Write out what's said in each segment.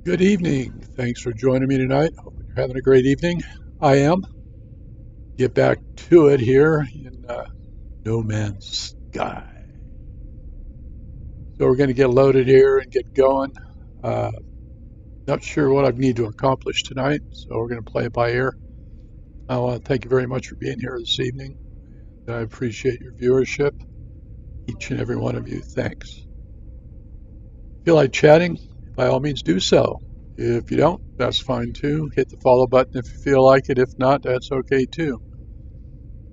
Good evening. Thanks for joining me tonight. Hope you're having a great evening. I am. Get back to it here in No Man's Sky. So we're going to get loaded here and get going. Uh, Not sure what I need to accomplish tonight, so we're going to play it by ear. I want to thank you very much for being here this evening. I appreciate your viewership, each and every one of you. Thanks. Feel like chatting? By all means, do so. If you don't, that's fine too. Hit the follow button if you feel like it. If not, that's okay too.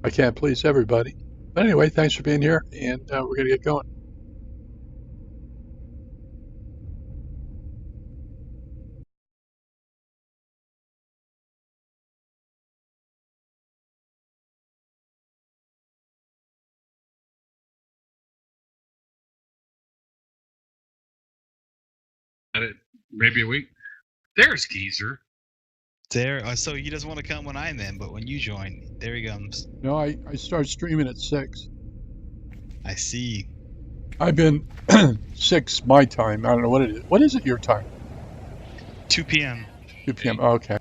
I can't please everybody. But anyway, thanks for being here, and we're going to get going. Maybe a week. There's Geezer. There. So he doesn't want to come when I'm in, but when you join, there he comes. No, I start streaming at 6. I see. I've been 6 my time. I don't know what it is. What is it your time? 2 p.m. 2 p.m. Oh, okay.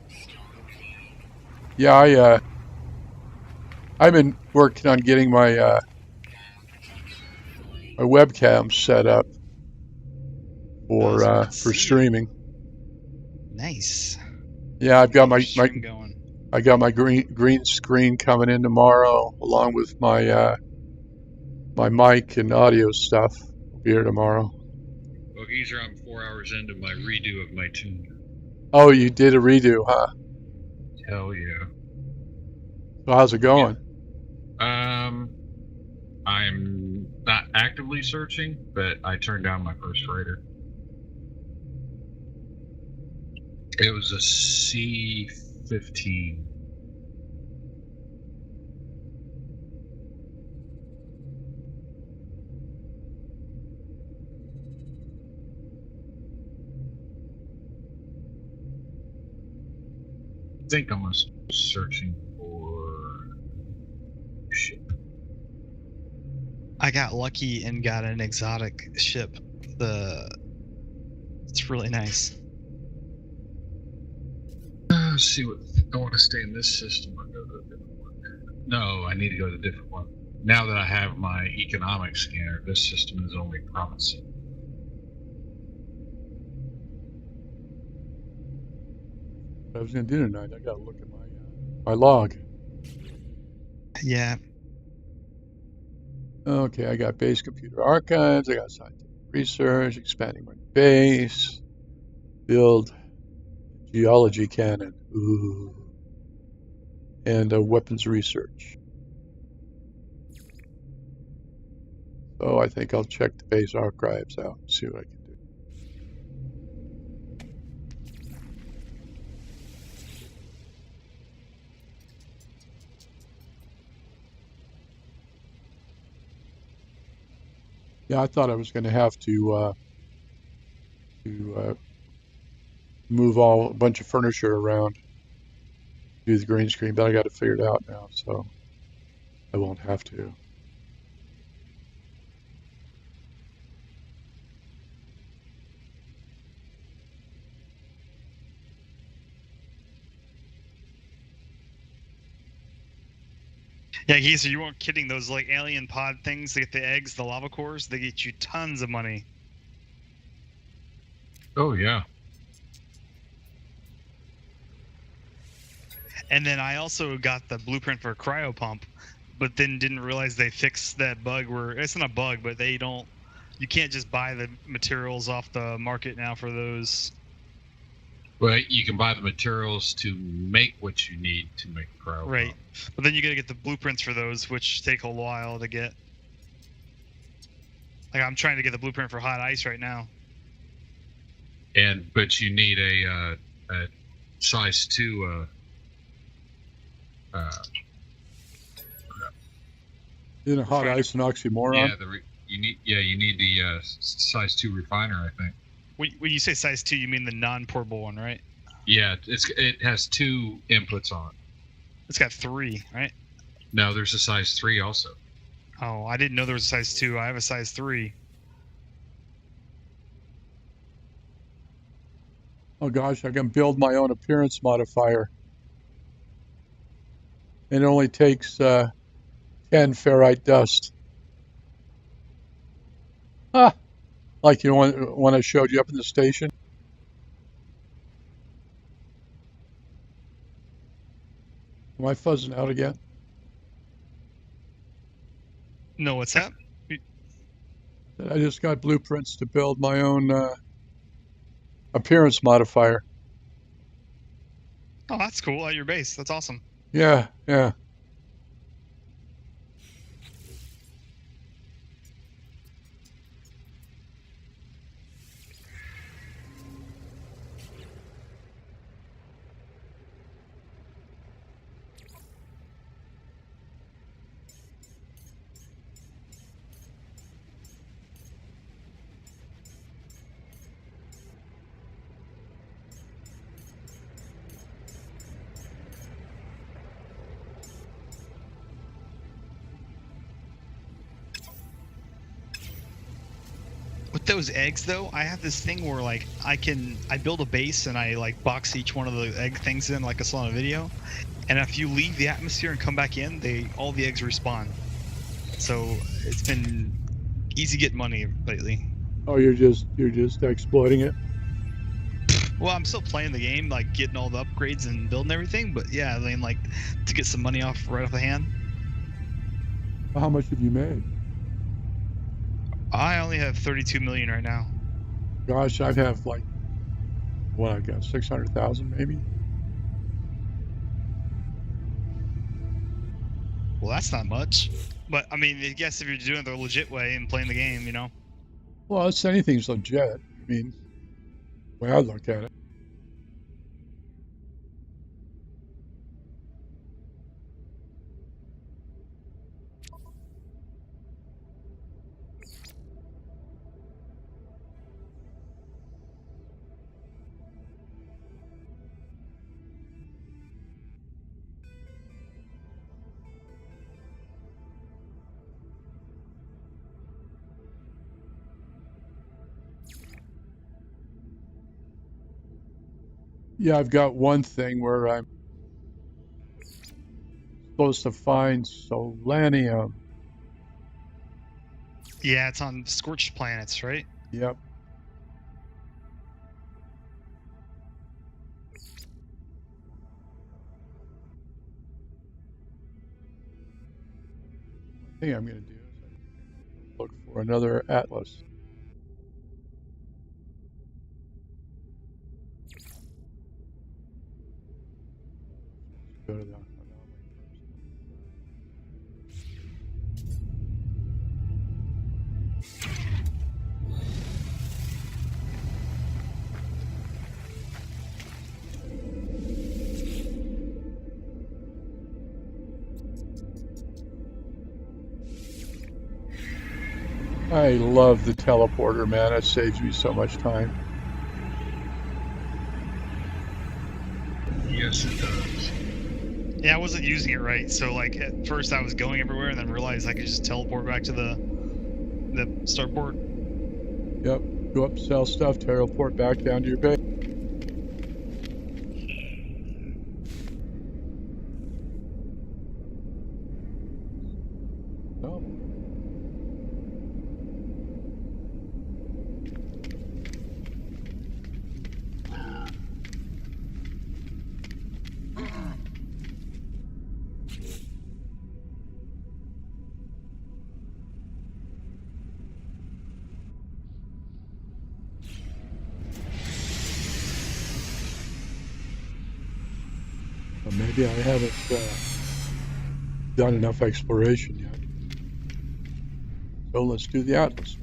Yeah, I've been working on getting my my webcam set up for streaming. Nice. Yeah, I've got my going. I got my green screen coming in tomorrow, along with my my mic and audio stuff. Will be here tomorrow. Well, Geezer, I'm 4 hours into my redo of my tune. Oh, you did a redo, huh? Hell yeah. So how's it going? I'm not actively searching, but I turned down my first freighter. It was a C-15. I think I'm searching for ship. I got lucky and got an exotic ship. It's really nice. Let's see what I want to stay in this system or go to a different one. No, I need to go to a different one. Now that I have my economic scanner, this system is only promising. What I was going to do tonight, I got to look at my log. Yeah. Okay, I got base computer archives. I got scientific research, expanding my base, build geology cannon, ooh, and weapons research. So I think I'll check the base archives out and see what I can do. Yeah, I thought I was going to have to move a bunch of furniture around, do the green screen, but I got to figure it out now, so I won't have to. Yeah, Geezer, you weren't kidding. Those like alien pod things, they get the eggs, the lava cores, they get you tons of money. Oh, yeah. And then I also got the blueprint for a cryo pump, but then didn't realize they fixed that bug where it's not a bug, but you can't just buy the materials off the market now for those. Well, you can buy the materials to make what you need to make a cryo Right. pump. But then you gotta get the blueprints for those, which take a while to get. Like I'm trying to get the blueprint for hot ice right now. But you need a size 2 Isn't a hot ice an oxymoron? Yeah, you need the size 2 refiner, I think. When you say size 2, you mean the non-portable one, right? Yeah, it has 2 inputs on it. It's got 3, right? No, there's a size 3 also. Oh, I didn't know there was a size 2. I have a size 3. Oh gosh, I can build my own appearance modifier. It only takes 10 ferrite dust. Ah, like when I showed you up in the station. Am I fuzzing out again? No, what's that? I just got blueprints to build my own appearance modifier. Oh, that's cool. At your base. That's awesome. Yeah, yeah. With those eggs though, I have this thing where like I build a base and I like box each one of the egg things in like I saw in a video, and if you leave the atmosphere and come back in, all the eggs respawn. So it's been easy getting money lately. Oh, you're just exploiting it. Well, I'm still playing the game, like getting all the upgrades and building everything, but yeah, I mean like to get some money right off the hand. How much have you made? I only have 32 million right now. Gosh, I have like what I got 600,000 maybe. Well, that's not much, but I mean, I guess if you're doing it the legit way and playing the game, you know. Well, it's anything's legit. I mean, the way I look at it. Yeah, I've got one thing where I'm supposed to find selenium. Yeah, it's on scorched planets, right? Yep. I think I'm going to do is look for another atlas. Go to the anomaly first. I love the teleporter, man. It saves me so much time. Yes, it does. Yeah, I wasn't using it right, so like at first I was going everywhere and then realized I could just teleport back to the starport. Yep. Go up, sell stuff, teleport back down to your base. Oh. Well, maybe I haven't done enough exploration yet. So let's do the atlas.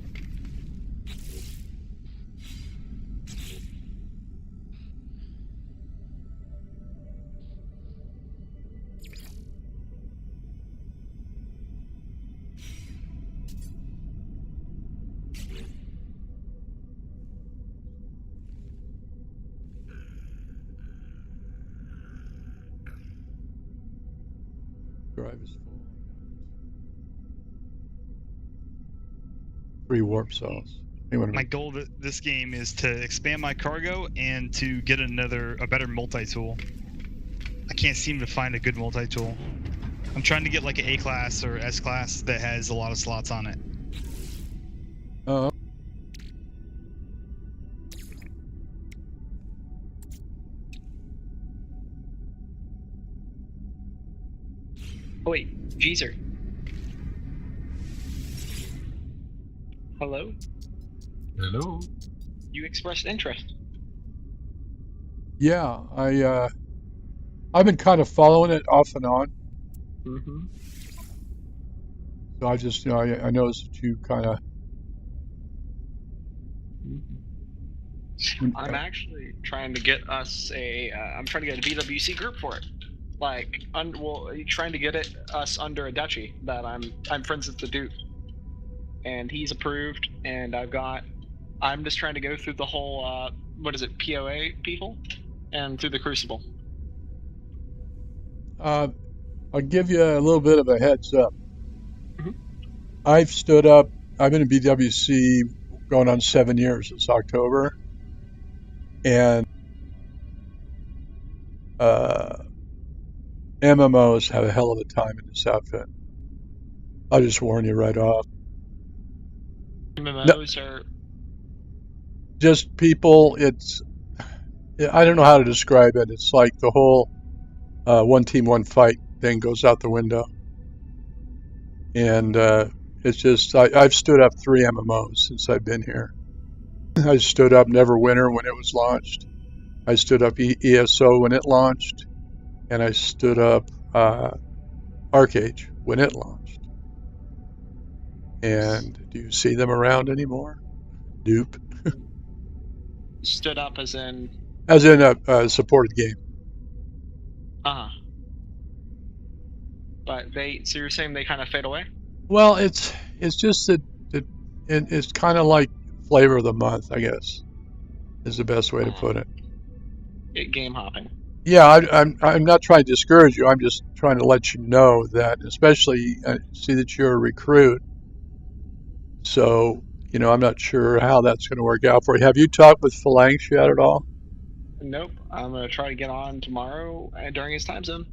Drive is full. 3 warp cells. My goal this game is to expand my cargo and to get a better multi-tool. I can't seem to find a good multi-tool. I'm trying to get like an A class or S class that has a lot of slots on it. Oh, wait, Jeezer. Hello? Hello. You expressed interest. yeah. I've been kind of following it off and on. Mm-hmm. So I just, I noticed that you kind of. I'm actually trying to get us I'm trying to get a BWC group for it. Like, trying to get us under a duchy that I'm friends with the Duke, and he's approved, and I'm just trying to go through the whole what is it, POA people, and through the Crucible. I'll give you a little bit of a heads up. Mhm. I've been in BWC going on 7 years this October, and MMOs have a hell of a time in this outfit. I'll just warn you right off. MMOs are Just people, I don't know how to describe it. It's like the whole one team, one fight thing goes out the window. And it's just, I've stood up 3 MMOs since I've been here. I stood up Neverwinter when it was launched. I stood up ESO when it launched. And I stood up ArcAge when it launched. And do you see them around anymore? Nope. stood up as in As in a supported game. But so you're saying they kind of fade away? Well, it's just that it's kind of like flavor of the month, I guess, is the best way to put it. Game hopping. Yeah, I'm not trying to discourage you. I'm just trying to let you know that, especially see that you're a recruit. So, I'm not sure how that's going to work out for you. Have you talked with Phalanx yet at all? Nope. I'm gonna try to get on tomorrow during his time zone.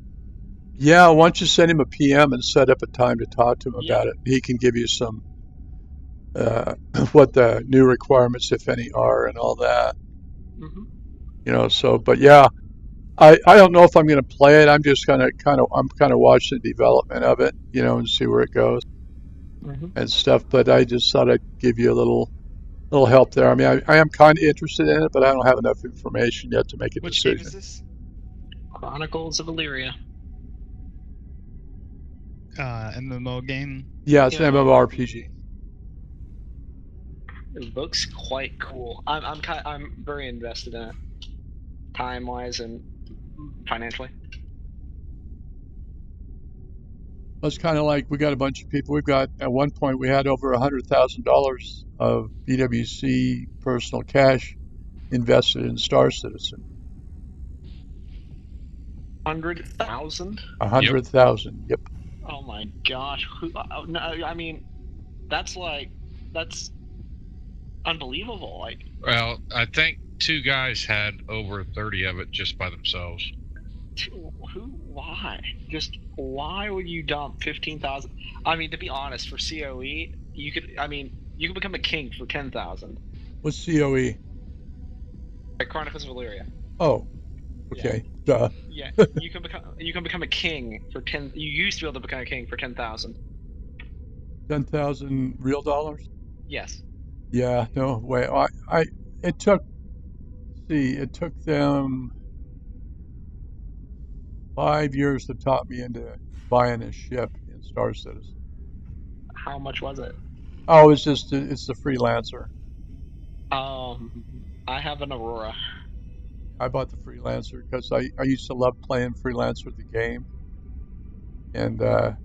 Yeah, why don't you send him a PM and set up a time to talk to him about it? He can give you some what the new requirements, if any, are and all that. Mm-hmm. But yeah, I don't know if I'm going to play it. I'm just going to kind of watch the development of it, and see where it goes and stuff. But I just thought I'd give you a little help there. I mean, I am kind of interested in it, but I don't have enough information yet to make a decision. Which game is this? Chronicles of Illyria. MMO game. Yeah, it's an MMORPG. It looks quite cool. I'm very invested in it, time-wise and financially. It's kind of like we got a bunch of people. We've got, at one point, we had over $100,000 of BWC personal cash invested in Star Citizen. 100,000? 100,000. Yep. Oh my gosh! No, I mean, that's unbelievable. Like, Well, I think 2 guys had over 30 of it just by themselves. Why? Just why would you dump 15,000? I mean, to be honest, for COE, you could become a king for 10,000. What's COE? Chronicles of Illyria. Oh, okay. Duh. Yeah, you can become a king for 10. You used to be able to become a king for 10,000. 10,000 real dollars? Yes. Yeah, no way. It took them 5 years to talk me into buying a ship in Star Citizen. How much was it? Oh, it's the freelancer. I have an Aurora. I bought the freelancer because I used to love playing freelancer the game, and I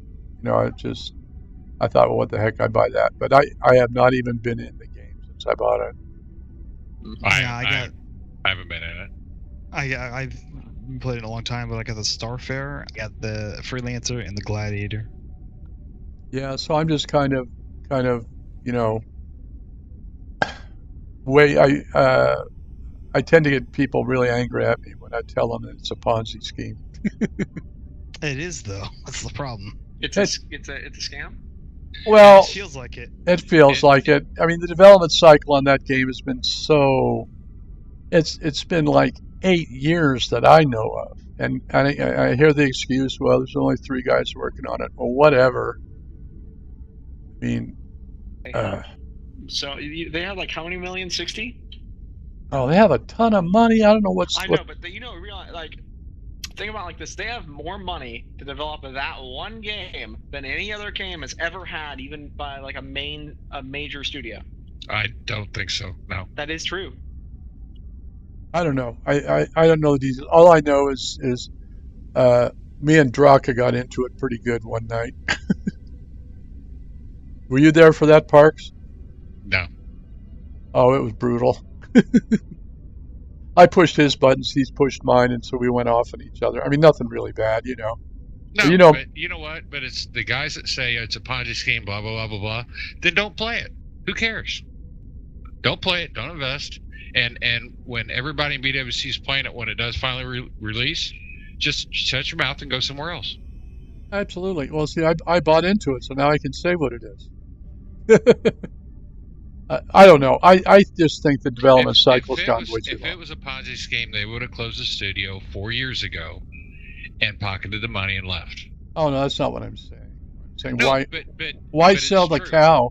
thought, well, what the heck, I buy that. But I have not even been in the game since I bought it. I haven't been in it. I've played it a long time, but I got the Starfarer, I got the Freelancer, and the Gladiator. Yeah, so I'm just kind of way I tend to get people really angry at me when I tell them that it's a Ponzi scheme. It is though. That's the problem. It's a scam. Well, It feels like it. it feels like it. I mean, the development cycle on that game has been so. It's been like 8 years that I know of, and I hear the excuse, well, there's only 3 guys working on it. Well, whatever. I mean, So they have like how many million? 60? oh, they have a ton of money. I don't know what's. I know, but realize, like, think about it like this: they have more money to develop that one game than any other game has ever had, even by like a major studio. I don't think so. No. That is true. I don't know. I don't know the details. All I know is me and Draka got into it pretty good one night. Were you there for that, Parks? No. Oh, it was brutal. I pushed his buttons, he's pushed mine, and so we went off at each other. I mean, nothing really bad, you know. No, but you know what? But it's the guys that say it's a Ponzi scheme, blah, blah, blah, blah, blah. Then don't play it. Who cares? Don't play it. Don't invest. And when everybody in BWC is playing it, when it does finally release, just shut your mouth and go somewhere else. Absolutely. Well, see, I bought into it, so now I can say what it is. I don't know. I just think the development cycle's gone way too long. If it was a Ponzi scheme, they would have closed the studio 4 years ago and pocketed the money and left. Oh, no, that's not what I'm saying. I'm saying No, why sell the cow?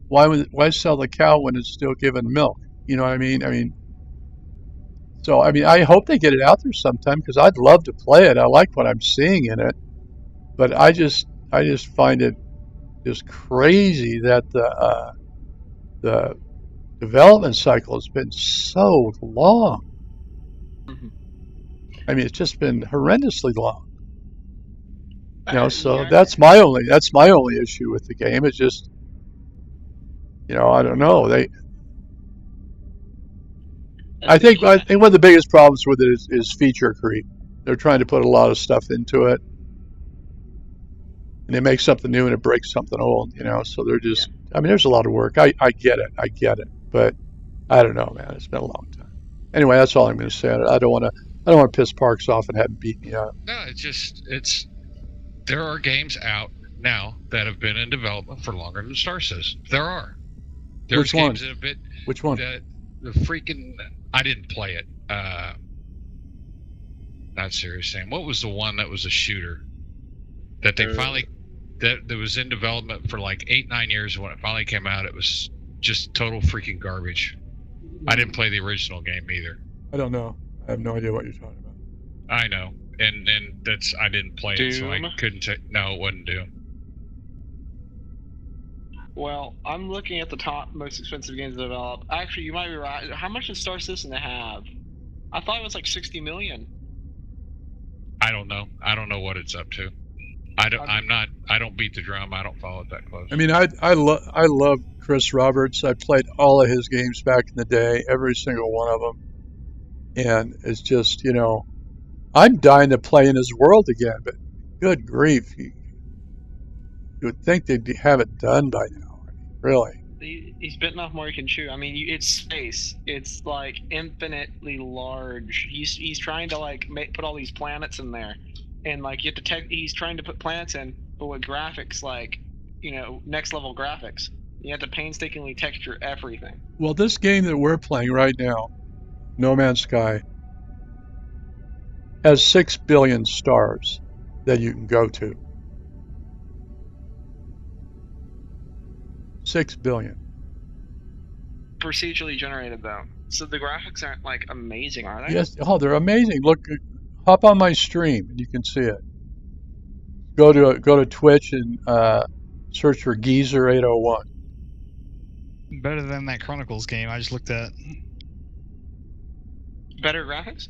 Why sell the cow when it's still giving milk? You know what I mean? I hope they get it out there sometime because I'd love to play it. I like what I'm seeing in it, but I just find it just crazy that the development cycle has been so long. Mm-hmm. I mean, it's just been horrendously long. You know, so that's my only issue with the game. It's just, you know, I don't know. I think one of the biggest problems with it is feature creep. They're trying to put a lot of stuff into it, and they make something new and it breaks something old. You know, so they're just. I mean, there's a lot of work. I get it, but I don't know, man. It's been a long time. Anyway, that's all I'm going to say. I don't want to piss Parks off and have him beat me up. No, there are games out now that have been in development for longer than Star says. There are. There's games that have been. Which one? The freaking. I didn't play it. Not serious, Sam. What was the one that was a shooter that they finally that was in development for like 8-9 years? When it finally came out, it was just total freaking garbage. I didn't play the original game either. I don't know. I have no idea what you're talking about. I know, and that's I didn't play it, so I couldn't say. No, it wasn't Doom. Well, I'm looking at the top most expensive games developed. Actually, you might be right. How much does Star Citizen have? I thought it was like 60 million. I don't know. I don't know what it's up to. I don't beat the drum. I don't follow it that close. I mean, I love Chris Roberts. I played all of his games back in the day, every single one of them, and it's just, you know, I'm dying to play in his world again. But good grief, you would think they'd have it done by now. I mean, really. He's bitten off more he can chew. I mean, it's space. It's like infinitely large. He's trying to like put all these planets in there, and like you have to he's trying to put planets in, but with graphics like, you know, next level graphics. You have to painstakingly texture everything. Well, this game that we're playing right now, No Man's Sky, has 6 billion stars that you can go to. 6 billion. Procedurally generated though, so the graphics aren't like amazing, are they? Yes. Oh, they're amazing. Look, hop on my stream and you can see it. Go to Twitch and search for Geezer 801. Better than that Chronicles game I just looked at. Better graphics?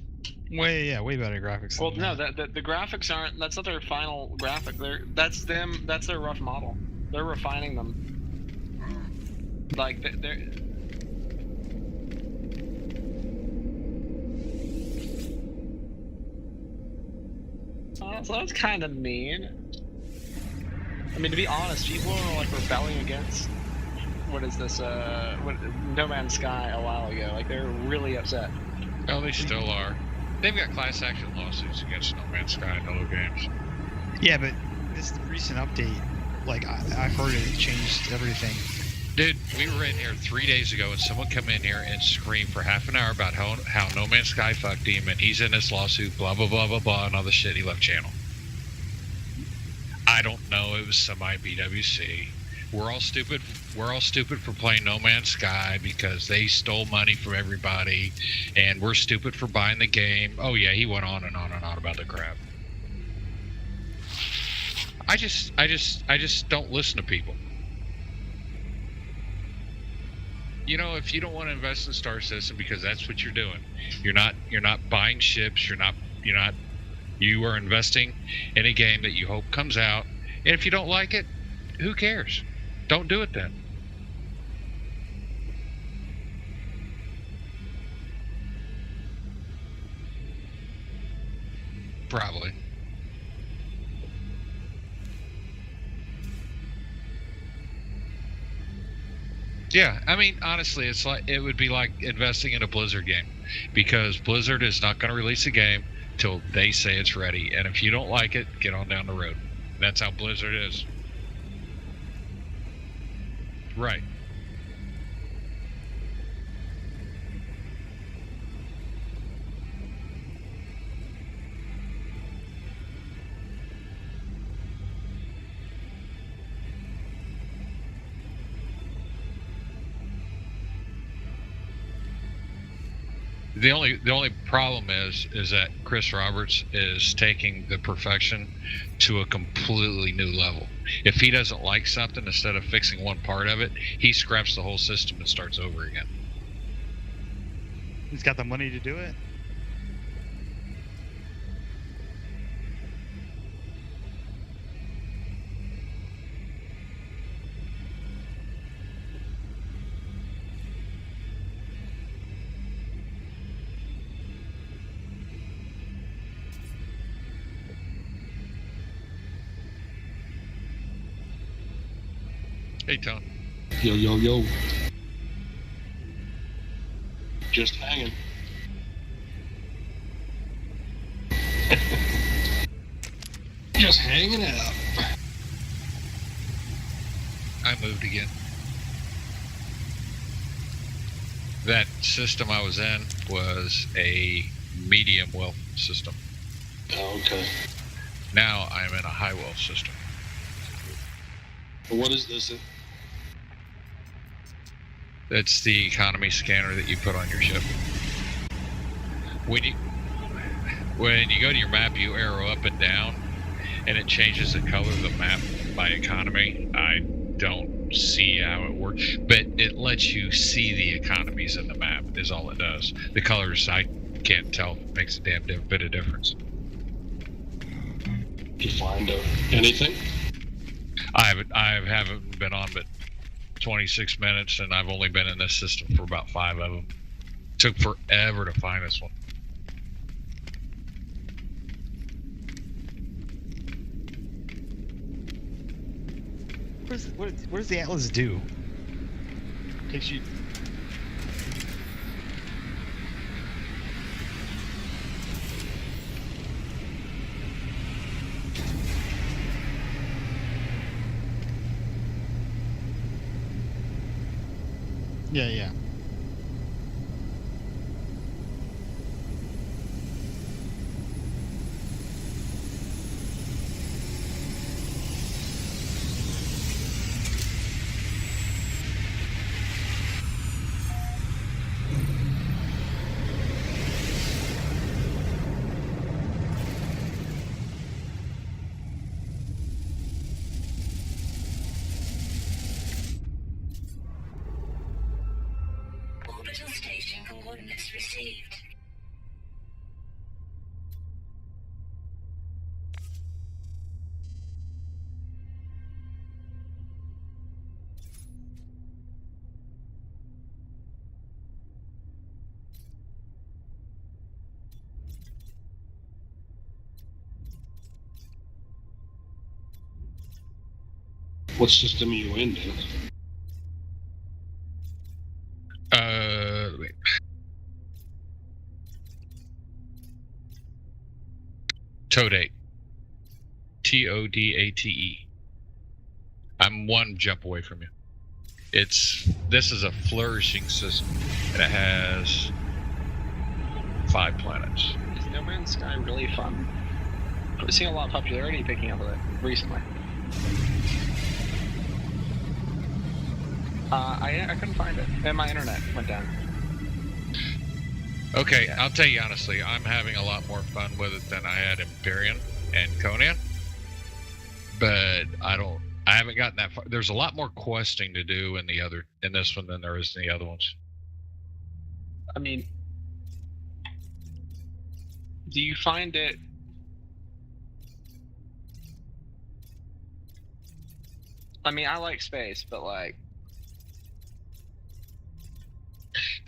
Way better graphics. Well, no, the graphics aren't. That's not their final graphic. That's their rough model. They're refining them. Like they're. So that's kind of mean. I mean, to be honest, people are like rebelling against what is this? No Man's Sky a while ago. Like they're really upset. Oh, they still are. They've got class action lawsuits against No Man's Sky and other games. Yeah, but this recent update, like I've heard it changed everything. Dude, we were in here 3 days ago, and someone come in here and scream for half an hour about how No Man's Sky fucked him, and he's in this lawsuit, blah blah blah blah blah, and all the shit. He left channel. I don't know. It was somebody BWC. We're all stupid. We're all stupid for playing No Man's Sky because they stole money from everybody, and we're stupid for buying the game. Oh yeah, he went on and on and on about the crap. I just don't listen to people. You know, if you don't want to invest in Star Citizen because that's what you're doing, you're not buying ships. You are investing in a game that you hope comes out, and if you don't like it, who cares? Don't do it then. Probably. Yeah, I mean, honestly, it would be like investing in a Blizzard game, because Blizzard is not going to release a game till they say it's ready, and if you don't like it, get on down the road. That's how Blizzard is. Right. The only problem is that Chris Roberts is taking the perfection to a completely new level. If he doesn't like something, instead of fixing one part of it, he scraps the whole system and starts over again. He's got the money to do it. Hey, Tom. Yo, yo, yo. Just hanging. Just hanging out. I moved again. That system I was in was a medium wealth system. Oh, okay. Now I'm in a high wealth system. What is this? It's the economy scanner that you put on your ship. When you go to your map, you arrow up and down, and it changes the color of the map by economy. I don't see how it works, but it lets you see the economies in the map is all it does. The colors, I can't tell. It makes a damn bit of difference. Did you find anything? I haven't been on but 26 minutes, and I've only been in this system for about 5 of them. Took forever to find this one. What does the Atlas do? Takes you. Yeah. Orbital station coordinates received. What system are you in, dude? Toadate. Todate. I'm one jump away from you. This is a flourishing system, and it has 5 planets. Is No Man's Sky really fun? I've seen a lot of popularity picking up with it recently. I couldn't find it, and my internet went down. Okay, I'll tell you honestly, I'm having a lot more fun with it than I had in Imperium and Conan. But I haven't gotten that far. There's a lot more questing to do in this one than there is in the other ones. I mean, do you find it? I mean, I like space, but like,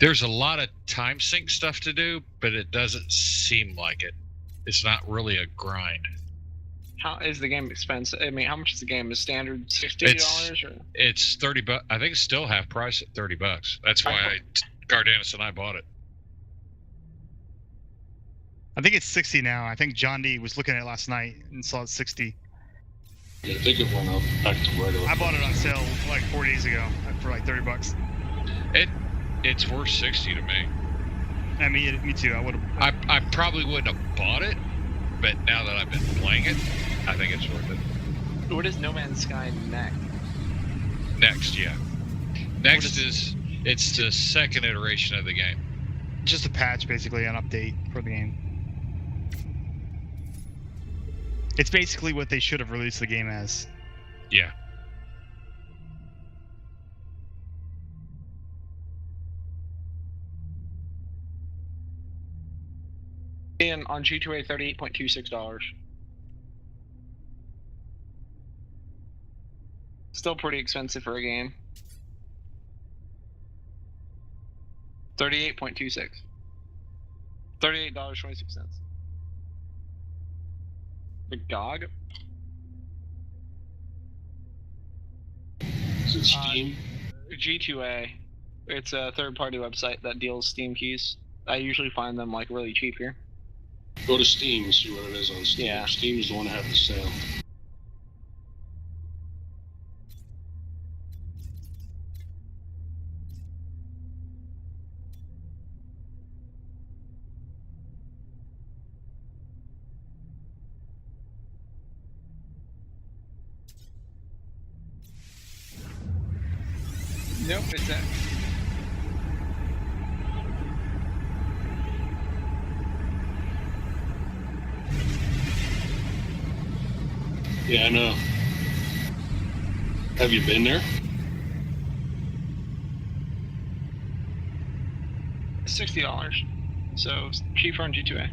there's a lot of time sink stuff to do, but it doesn't seem like it. It's not really a grind. how is the game expensive? I mean, how much is the game? Is standard $60 or? It's $30. I think it's still half price at $30. That's why Gardanis and I bought it. I think it's 60 now. I think John D was looking at it last night and saw it 60. Yeah, I think it went up back to regular. I bought it on sale like 4 days ago for like $30. It's worth 60 to me. I mean, me too. I would have. I probably wouldn't have bought it, but now that I've been playing it, I think it's worth it. What is No Man's Sky next? Next, yeah. Next it's the second iteration of the game. Just a patch, basically, an update for the game. It's basically what they should have released the game as. Yeah. And on G2A, $38.26. Still pretty expensive for a game. $38.26. $38.26. The GOG? Is it Steam? G2A. It's a third-party website that deals Steam keys. I usually find them like really cheap here. Go to Steam and see what it is on Steam. Yeah. Steam is the one that have the sale. Nope, it's a... Yeah, I know. Have you been there? $60. So cheaper on G2A.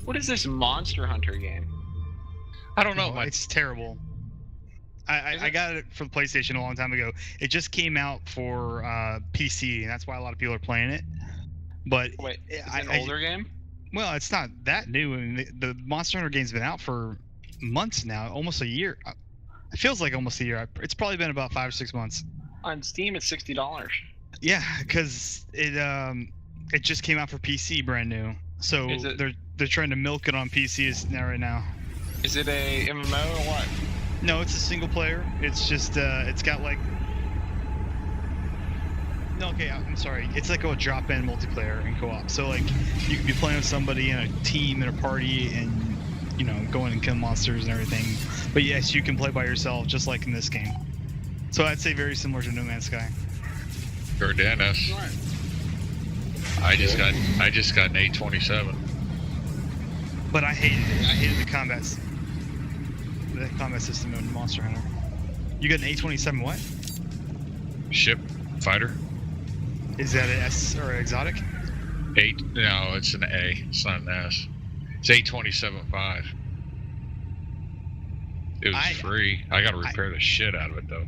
What is this Monster Hunter game? I don't know. Oh, it's terrible. I got it for the PlayStation a long time ago. It just came out for PC, and that's why a lot of people are playing it. But Wait, is it an older game? Well, it's not that new. I mean, the Monster Hunter game's been out for months now, almost a year. It feels like almost a year. It's probably been about 5 or 6 months. On Steam, it's $60. Yeah, because it just came out for PC, brand new. So they're trying to milk it on PC now right now. Is it a MMO or what? No, it's a single player. It's just it's got like. No, okay, I'm sorry. It's like a drop-in multiplayer and co-op. So like, you could be playing with somebody in a team in a party, and you know, going and kill monsters and everything. But yes, you can play by yourself, just like in this game. So I'd say very similar to No Man's Sky. Gardanis. I just got an 827. But I hated it. I hated the combat system in Monster Hunter. You got an 827 what? Ship fighter. Is that an S or an exotic? 8. No, it's an A. It's not an S. It's 827.5. It was free. I got to repair the shit out of it though.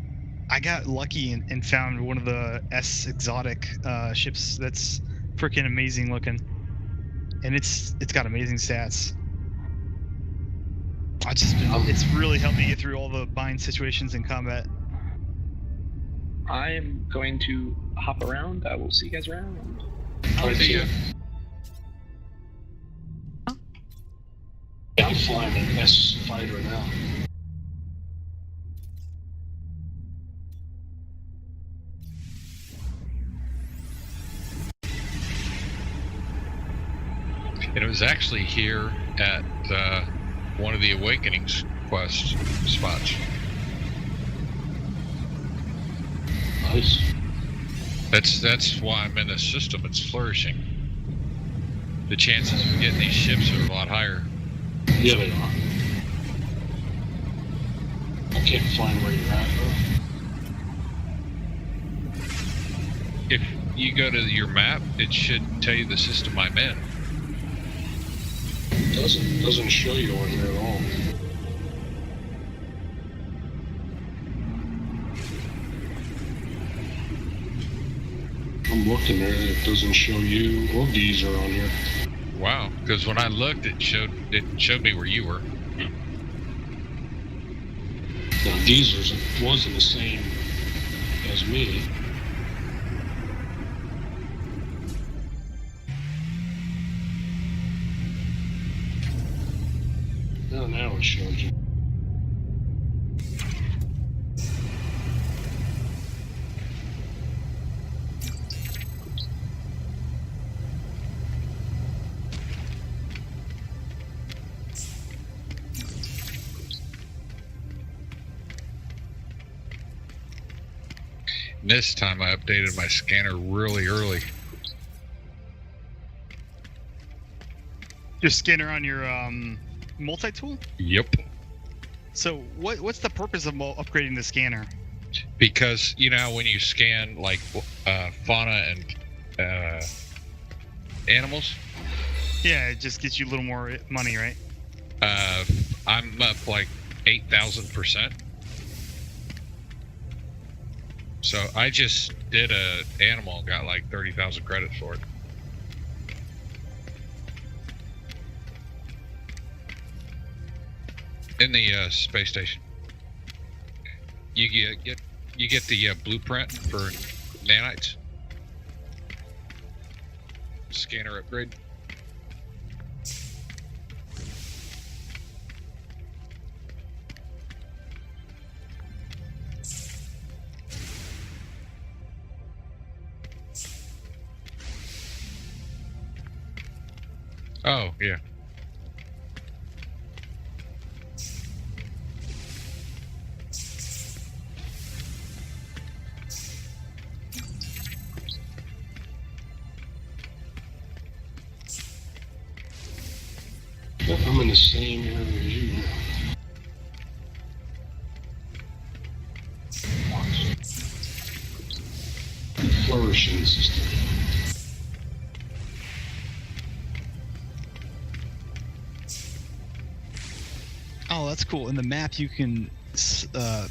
I got lucky and found one of the S exotic ships that's freaking amazing looking, and it's got amazing stats. It's really helped me get through all the bind situations in combat. I'm going to hop around. I will see you guys around. I'll see you. Yeah, I'm flying an S fighter now. And it was actually here at one of the Awakenings quest spots. Nice. That's why I'm in this system. It's flourishing. The chances of getting these ships are a lot higher. Yeah, they are. I can't find where you're at, though. If you go to your map, it should tell you the system I'm in. It doesn't show you on here at all. I'm looking there, and it doesn't show you or Geezer on here. Wow, because when I looked, it showed me where you were. Now, Geezer's wasn't the same as me. Oh, now it shows you. And this time I updated my scanner really early. Your scanner on your multi-tool? Yep. So what's the purpose of upgrading the scanner? Because, you know, when you scan like fauna and animals, Yeah, it just gets you a little more money, right? I'm up like 8,000%. So I just did a animal and got like 30,000 credits for it. In the space station, you get the blueprint for nanites. Scanner upgrade. Oh, yeah. I'm in the same area as you now. Flourishing system. Oh, that's cool. In the map, you can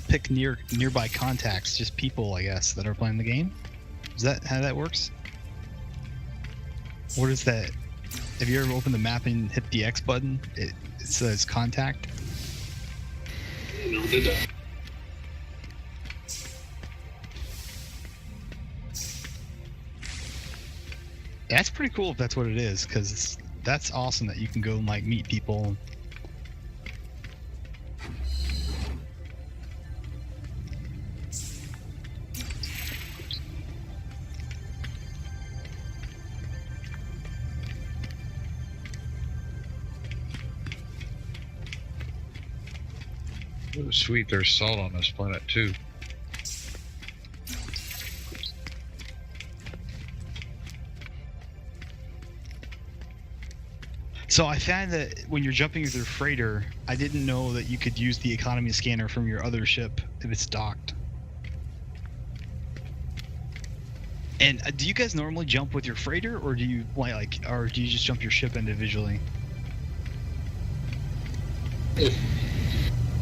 pick nearby contacts, just people, I guess, that are playing the game. Is that how that works? What is that? Have you ever opened the map and hit the X button? It says contact. I never did that. Yeah, that's pretty cool if that's what it is, because that's awesome that you can go and like meet people. Oh, sweet, there's salt on this planet too. So I found that when you're jumping with your freighter, I didn't know that you could use the economy scanner from your other ship if it's docked. And do you guys normally jump with your freighter, or do you or do you just jump your ship individually?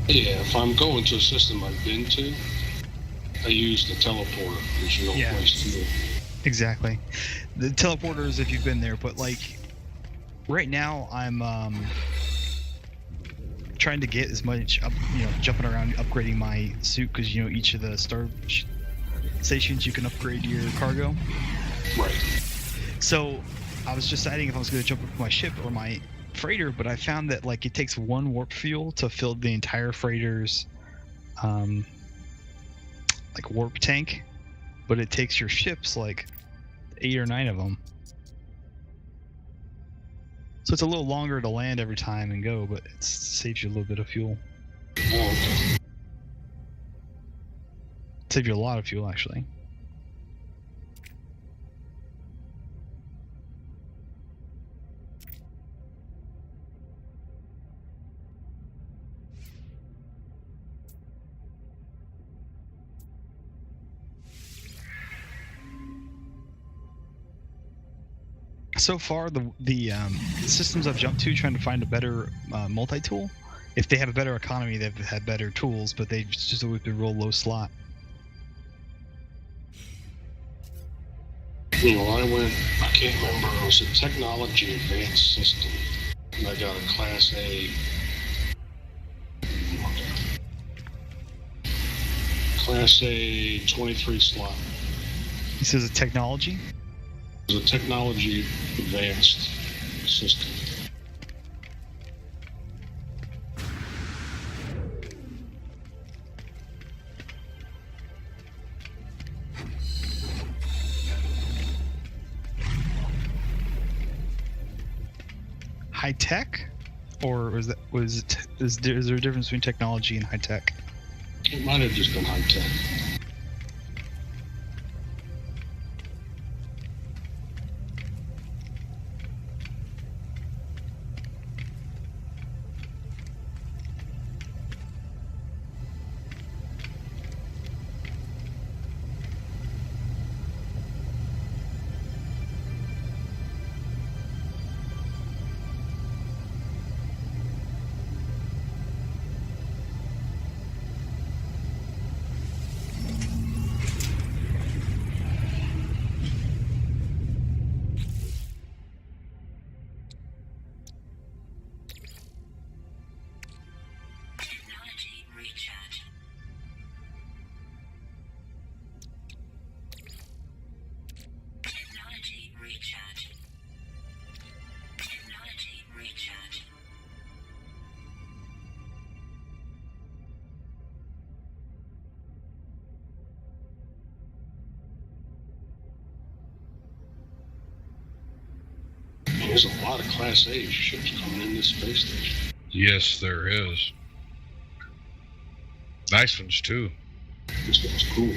If I'm going to a system I've been to, I use the teleporter. There's no place to go. Exactly. The teleporters, if you've been there, but like right now, I'm trying to get as much, jumping around, upgrading my suit, because each of the stations, you can upgrade your cargo. Right. So I was deciding if I was going to jump up my ship or my freighter, but I found that like it takes 1 warp fuel to fill the entire freighter's like warp tank, but it takes your ships like 8 or 9 of them. So it's a little longer to land every time and go, but it saves you a little bit of fuel. Oh, okay. Saves you a lot of fuel, actually. So far, the systems I've jumped to trying to find a better multi-tool. If they have a better economy, they've had better tools, but they just always been real low slot. You know, I can't remember, it was a technology advanced system, and I got a Class A. Class A 23 slot. He says a technology? It was a technology advanced system. High tech, or is there a difference between technology and high tech? It might have just been high tech. Technology recharge. Technology recharge. Technology recharge. There's a lot of Class A ships coming in this space station. Yes, there is. Nice ones too. This one's cool.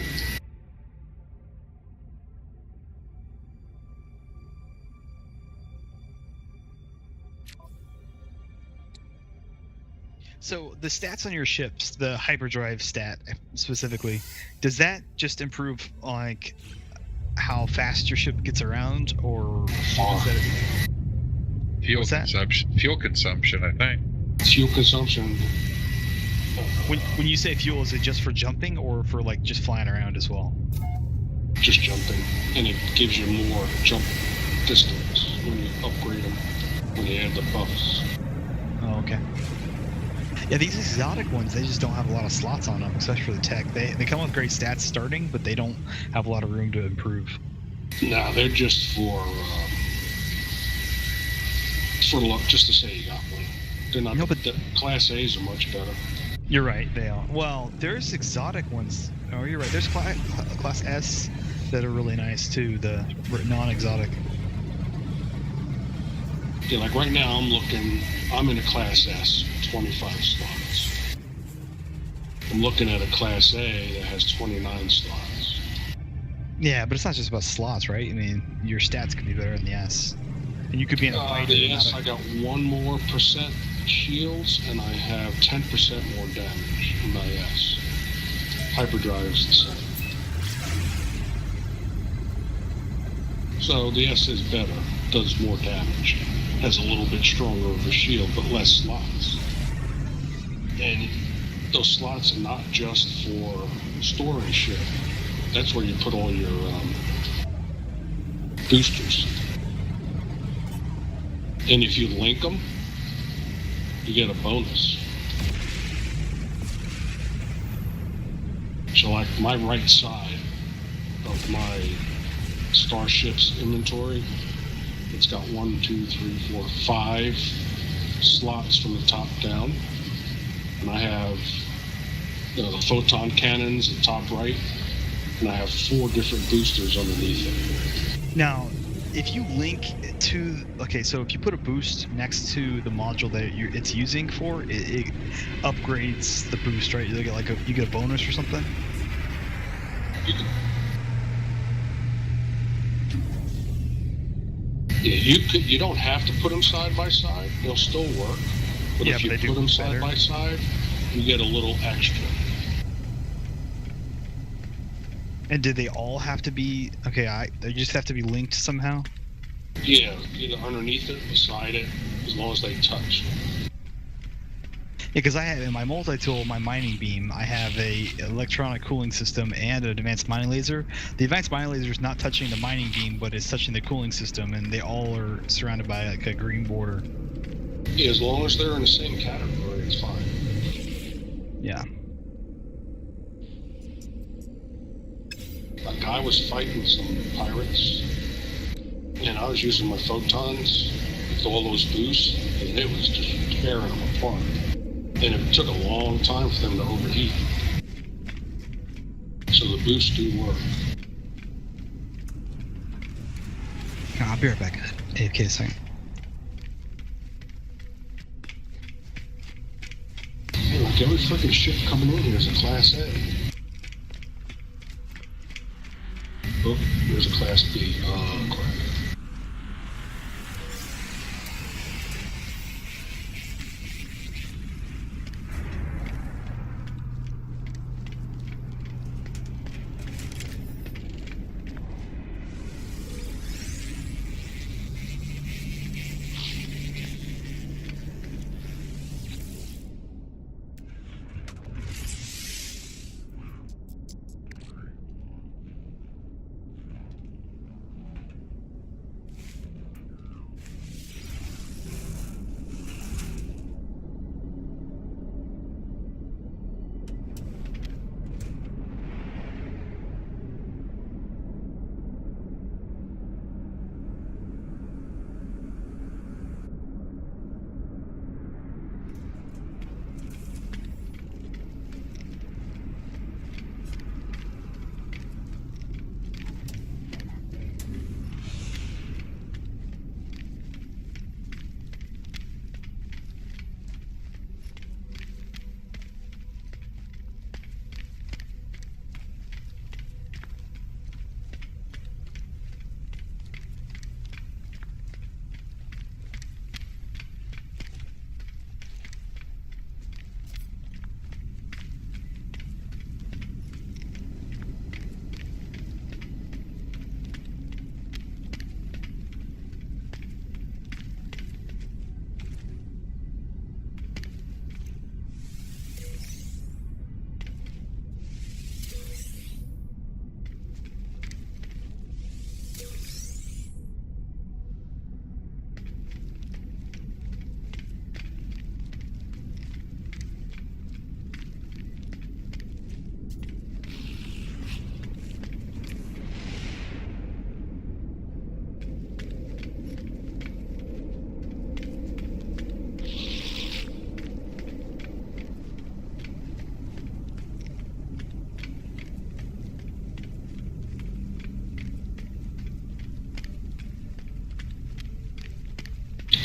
So the stats on your ships, the hyperdrive stat specifically, does that just improve like how fast your ship gets around, or Far. is that Fuel What's that? consumption. Fuel consumption, I think. Fuel consumption. when you say fuel, is it just for jumping or for like just flying around as well? Just jumping, and it gives you more jump distance when you upgrade them, when you add the buffs. Oh, okay. Yeah, these exotic ones, they just don't have a lot of slots on them, especially for the tech. They come with great stats starting, but they don't have a lot of room to improve. Nah, they're just for luck, just to say you got one. They're not. No, but the Class A's are much better. You're right, they are. Well, there's exotic ones. Oh, you're right. There's Class S that are really nice too, the non-exotic. Yeah, like right now I'm in a Class S, 25 slots. I'm looking at a Class A that has 29 slots. Yeah, but it's not just about slots, right? I mean, your stats could be better in the S. And you could be in a fighter. The S, I got 1 more percent shields, and I have 10% more damage in my S. Hyperdrive's the same. So the S is better, does more damage, has a little bit stronger of a shield, but less slots. And those slots are not just for storing shit. That's where you put all your boosters. And if you link them, you get a bonus. So like my right side of my Starship's inventory. It's got 1, 2, 3, 4, 5 slots from the top down. And I have the photon cannons at top right. And I have 4 different boosters underneath it. Now, if you link to, okay, so if you put a boost next to the module that it's using for, it upgrades the boost, right? You get you get a bonus or something. Yeah, you don't have to put them side by side; they'll still work. But Yeah, if you but they put do them side better. by side, you get a little extra. And do they all have to be they just have to be linked somehow? Yeah, either underneath it, beside it, as long as they touch. Yeah, because I have in my multi-tool, my mining beam, I have a electronic cooling system and an advanced mining laser. The advanced mining laser is not touching the mining beam, but it's touching the cooling system, and they all are surrounded by like a green border. Yeah, as long as they're in the same category, it's fine. Yeah. Like I was fighting some pirates, and I was using my photons with all those boosts, and it was just tearing them apart. And it took a long time for them to overheat. So the boosts do work. I'll be right back. AFK a second. Hey, like every freaking ship coming in here is a Class A. Oh, there's a Class B. Oh, crap.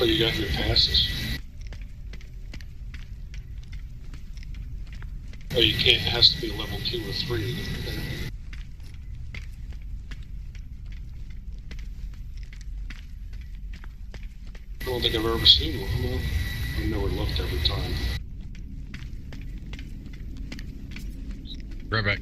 Oh, you got your passes. Oh, you can't. It has to be level 2 or 3. I don't think I've ever seen one. No, I've never looked every time. Right back.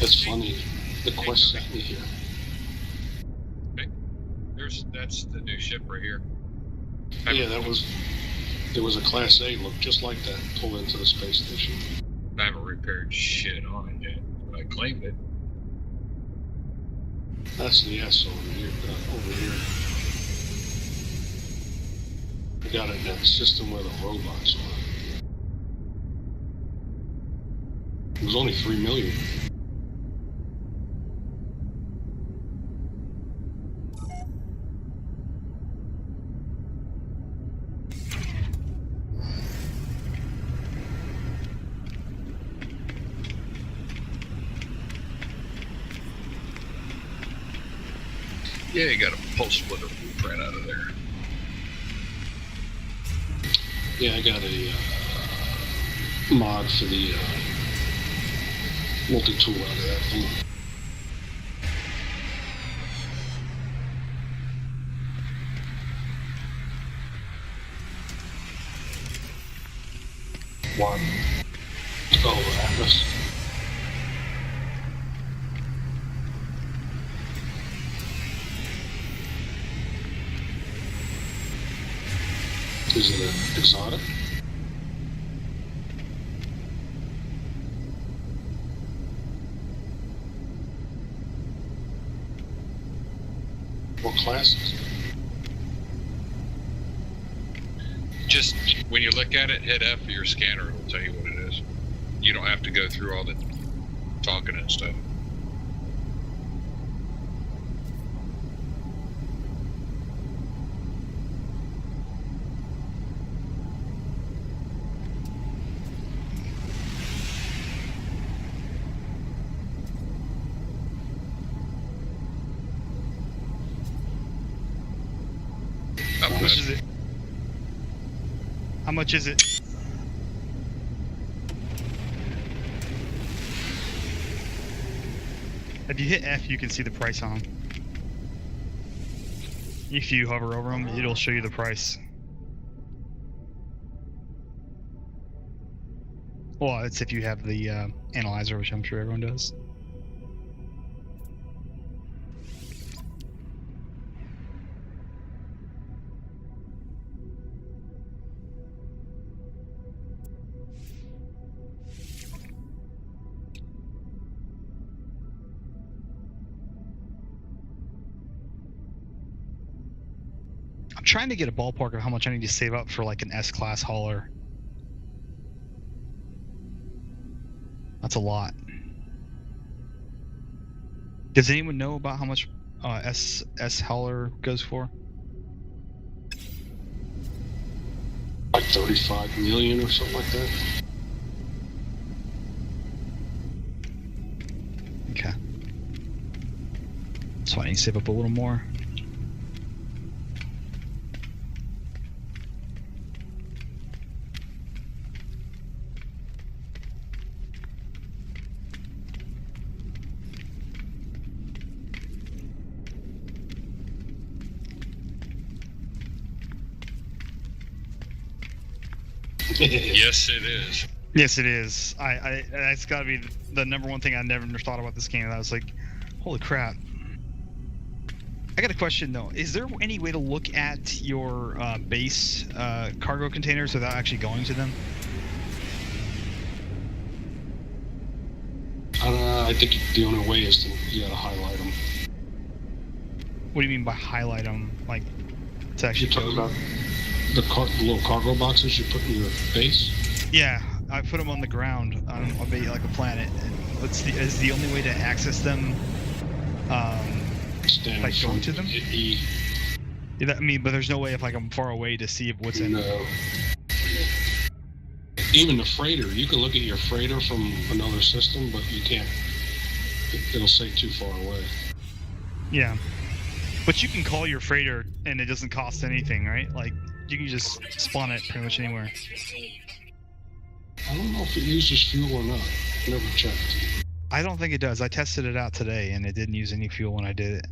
That's funny. The quest sent me here. That's the new ship right here. Yeah, there was a Class A look just like that pulled into the space station. I haven't repaired shit on it yet, but I claimed it. That's the S over here. I got it in that system where the robots are. It was only 3 million. Yeah, you got a pulse splitter blueprint out of there. Yeah, I got a mod for the multi-tool out of that thing. One. Oh, Atlas. Is it an exotic? What class is it? Just when you look at it, hit F for your scanner, it'll tell you what it is. You don't have to go through all the talking and stuff. How much is it? How much is it? If you hit F, you can see the price on them. If you hover over them, it'll show you the price. Well, it's if you have the analyzer, which I'm sure everyone does. I'm trying to get a ballpark of how much I need to save up for like an S-class hauler. That's a lot. Does anyone know about how much S hauler goes for? Like 35 million or something like that. Okay. So I need to save up a little more. Yes, it is. Yes, it is. That's got to be the number one thing I never thought about this game. I was like, holy crap. I got a question though. Is there any way to look at your base cargo containers without actually going to them? I think the only way is you gotta highlight them. What do you mean by highlight them? Like, to actually You're talking about the little cargo boxes you put in your base? Yeah, I put them on the ground on like a planet. And is the only way to access them Stand like going to them? E. Yeah, I mean, but there's no way if like I'm far away to see what's in them. No. Even the freighter, you can look at your freighter from another system, but you can't. It'll say too far away. Yeah, but you can call your freighter and it doesn't cost anything, right? Like you can just spawn it pretty much anywhere. I don't know if it uses fuel or not. Never checked. I don't think it does. I tested it out today and it didn't use any fuel when I did it.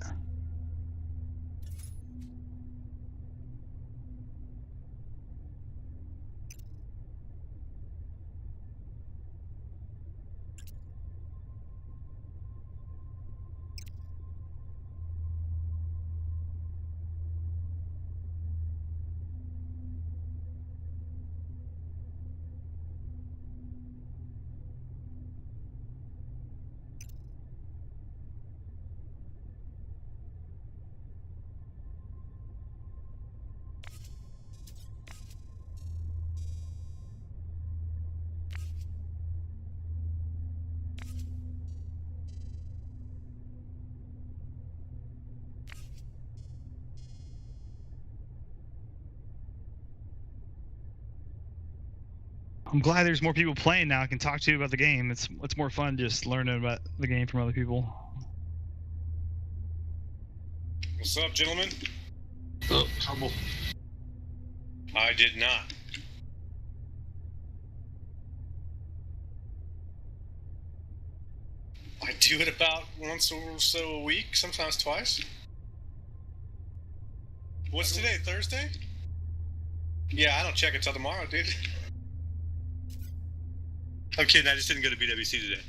I'm glad there's more people playing now. I can talk to you about the game. It's more fun just learning about the game from other people. What's up, gentlemen? Oh, trouble. I did not. I do it about once or so a week, sometimes twice. What's today, Thursday? Yeah, I don't check it till tomorrow, dude. I'm kidding, I just didn't go to BWC today.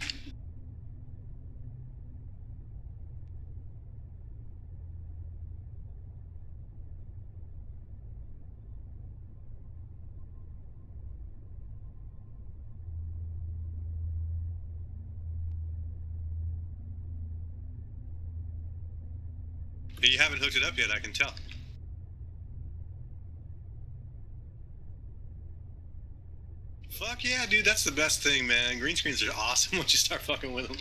You haven't hooked it up yet, I can tell. Fuck yeah, dude, that's the best thing, man. Green screens are awesome once you start fucking with them.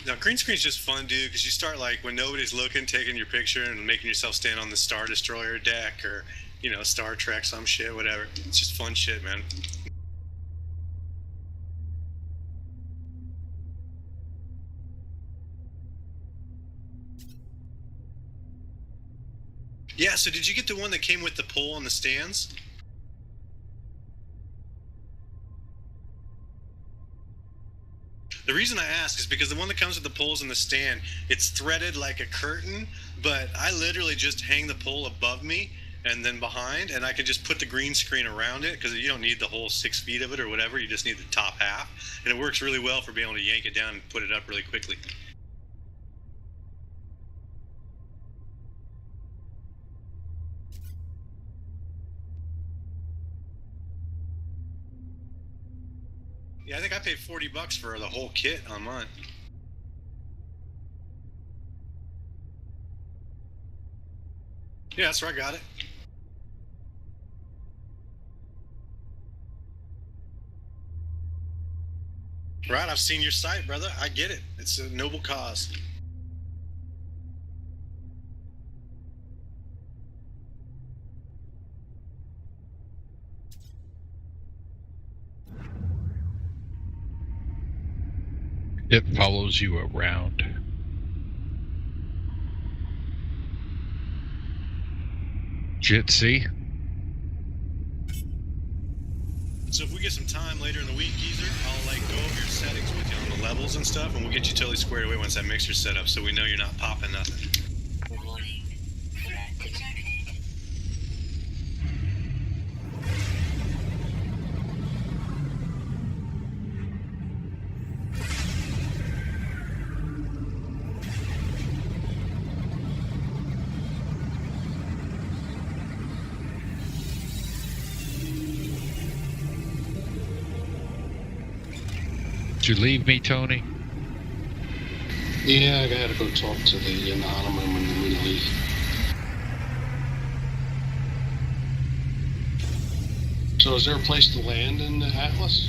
Now, green screen's just fun, dude, because you start, like, when nobody's looking, taking your picture and making yourself stand on the Star Destroyer deck or, you know, Star Trek, some shit, whatever. It's just fun shit, man. Yeah, so did you get the one that came with the pole and the stands? The reason I ask is because the one that comes with the poles and the stand, it's threaded like a curtain, but I literally just hang the pole above me and then behind, and I can just put the green screen around it because you don't need the whole 6 feet of it or whatever, you just need the top half, and it works really well for being able to yank it down and put it up really quickly. Yeah, I think I paid $40 for the whole kit on mine. Yeah, that's where I got it. Right, I've seen your site, brother. I get it. It's a noble cause. It follows you around. Jitsi. So if we get some time later in the week, Geezer, I'll like go over your settings with you on the levels and stuff, and we'll get you totally squared away once that mixer's set up, so we know you're not popping nothing. Warning. Threat detected. Did you leave me, Tony? Yeah, I gotta go talk to the anonymous when we leave. So is there a place to land in the Atlas?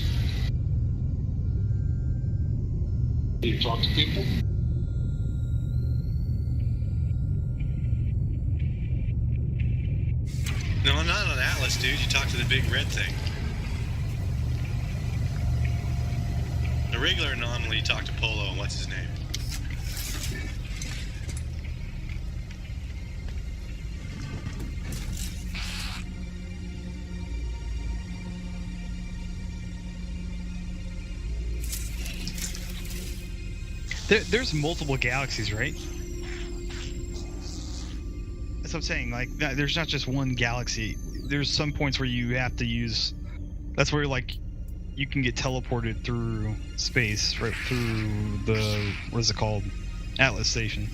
Do you talk to people? No, I'm not on Atlas, dude. You talk to the big red thing. The regular anomaly, you talk to Polo, and what's his name? There's multiple galaxies, right? That's what I'm saying. Like, there's not just one galaxy. There's some points where you have to use. That's where like you can get teleported through space, right through the what is it called, Atlas Station.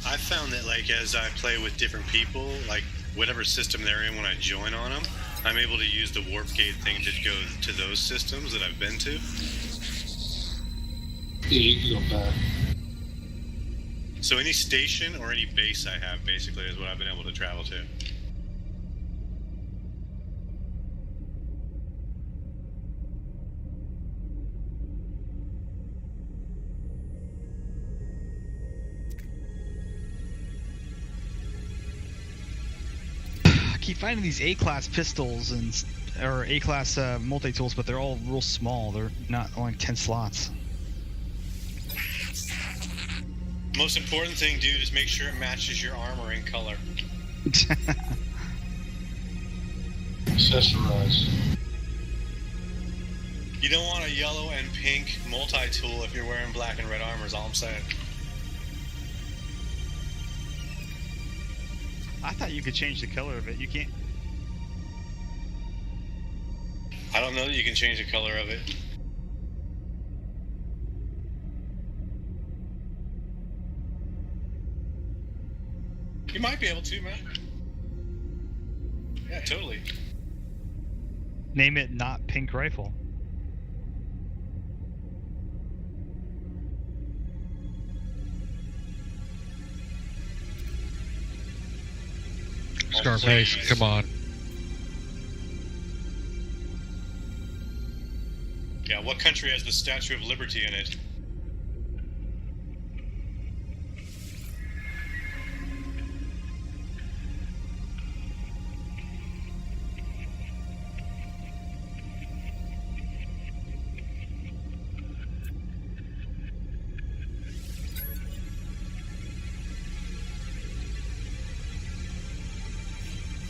I found that like like as I play with different people, like whatever system they're in when I join on them, I'm able to use the warp gate thing to go to those systems that I've been to. Yeah, you can go back. So any station or any base I have, basically, is what I've been able to travel to. I keep finding these A-class pistols or A-class multi-tools, but they're all real small. They're not only 10 slots. Most important thing, dude, is make sure it matches your armor in color. Accessorize. You don't want a yellow and pink multi-tool if you're wearing black and red armor, is all I'm saying. I thought you could change the color of it. You can't. I don't know that you can change the color of it. You might be able to, man. Yeah, totally. Name it not pink rifle. Scarface, please. come on. Yeah, what country has the Statue of Liberty in it?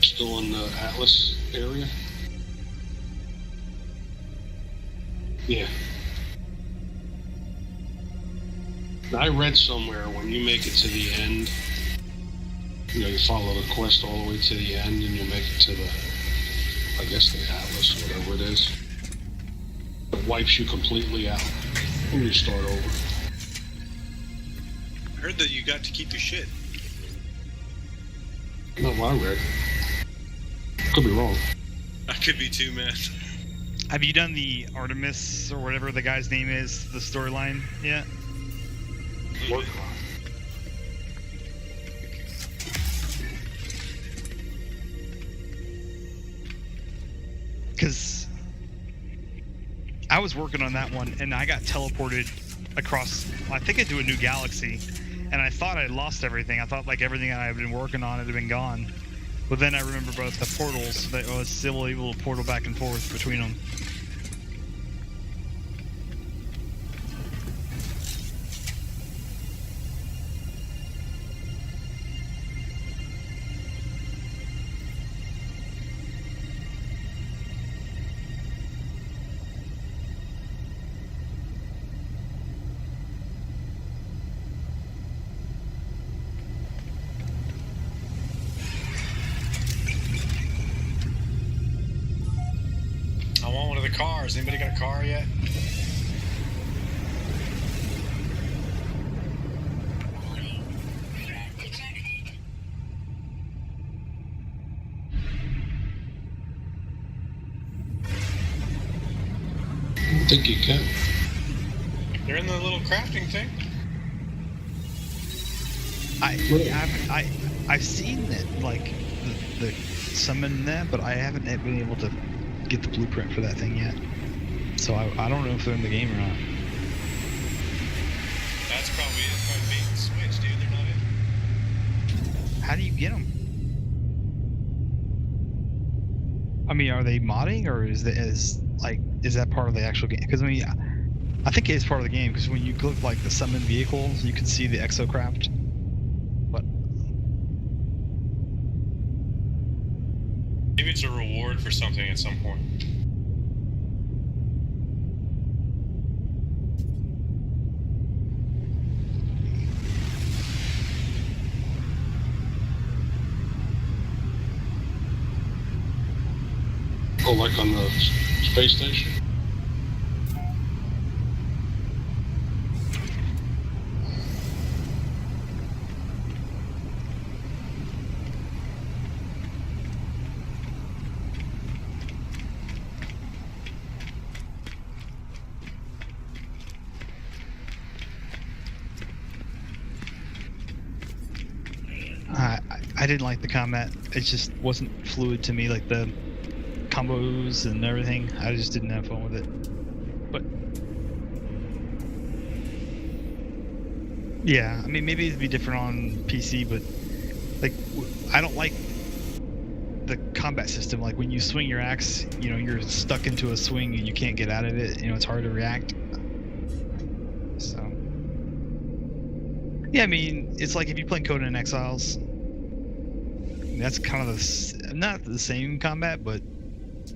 Still in the Atlas area? Yeah. I read somewhere when you make it to the end, you follow the quest all the way to the end and you make it to the, I guess the Atlas, whatever it is. It wipes you completely out and you start over. I heard that you got to keep your shit. Not what I read. Could be wrong. I could be too, man. Have you done the Artemis or whatever the guy's name is, the storyline yet? Work Because I was working on that one and I got teleported across, I think into a new galaxy, and I thought I'd lost everything. I thought like everything I had been working on had been gone. But then I remember both the portals that I was still able to portal back and forth between them. I want one of the cars. Anybody got a car yet? Warning. Threat detected. I think you can. They're in the little crafting thing. I've seen it, like the summon that, but I haven't been able to get the blueprint for that thing yet. So I don't know if they're in the game or not. That's probably bait and switch, dude. They're not in. How do you get them? I mean, are they modding or is that part of the actual game? Because I mean, I think it is part of the game because when you click like the summon vehicles, you can see the exocraft. But Maybe it's a reward for something at some point. Oh, like on the space station? I didn't like the combat. It just wasn't fluid to me, like the combos and everything. I just didn't have fun with it. But yeah, I mean, maybe it'd be different on PC, but like I don't like the combat system. Like when you swing your axe, you know, you're stuck into a swing and you can't get out of it. You know, it's hard to react. So yeah, I mean, it's like if you play Conan Exiles. That's kind of not the same combat, but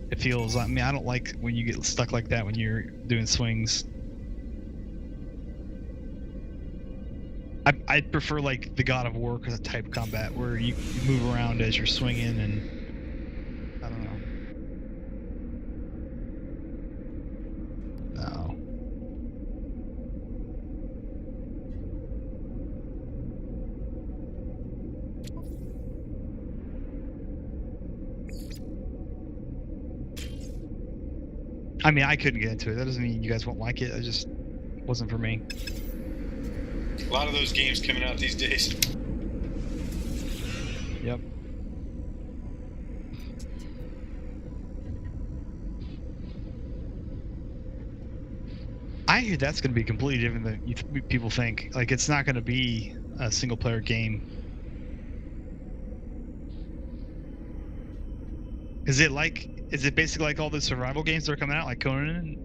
it feels. I mean, I don't like when you get stuck like that when you're doing swings. I prefer like the God of War type combat where you move around as you're swinging, and I don't know. No. I mean, I couldn't get into it. That doesn't mean you guys won't like it. It just wasn't for me. A lot of those games coming out these days. Yep. I hear that's going to be completely different than people think. Like, it's not going to be a single-player game. Is it basically like all the survival games that are coming out, like Conan?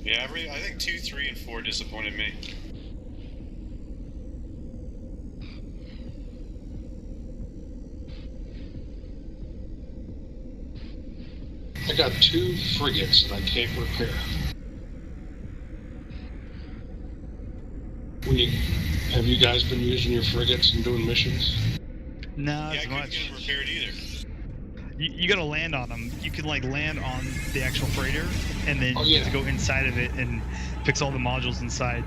Yeah, I think 2, 3, and 4 disappointed me. I got 2 frigates that I can't repair. Have you guys been using your frigates and doing missions? No, Yeah, as I couldn't much. get them repaired either. You gotta land on them. You can like land on the actual freighter, and then Oh, you have yeah. to go inside of it and fix all the modules inside.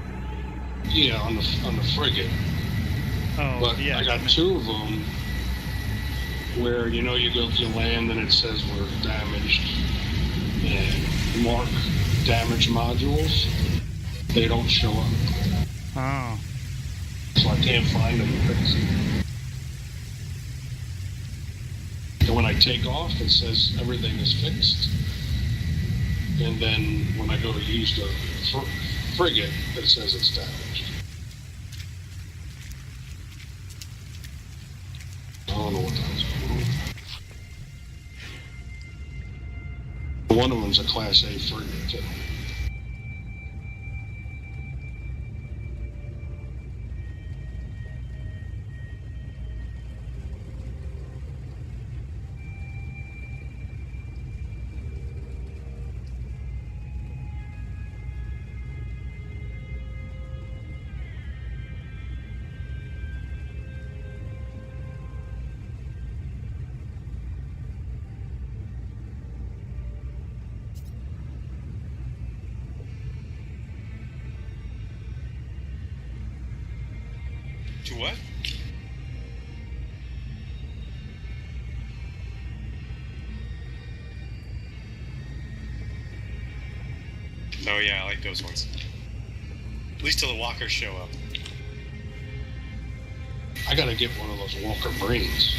Yeah, on the frigate. Oh, But yeah. I got 2 of them where you land and it says we're damaged and mark damaged modules. They don't show up, Oh. so I can't find them to fix them. And when I take off, it says everything is fixed. And then when I go to use the frigate, it says it's damaged. I don't know what that's for. One of them's a Class A frigate, too. To what? Oh yeah, I like those ones. At least till the walkers show up. I gotta get one of those Walker Brains.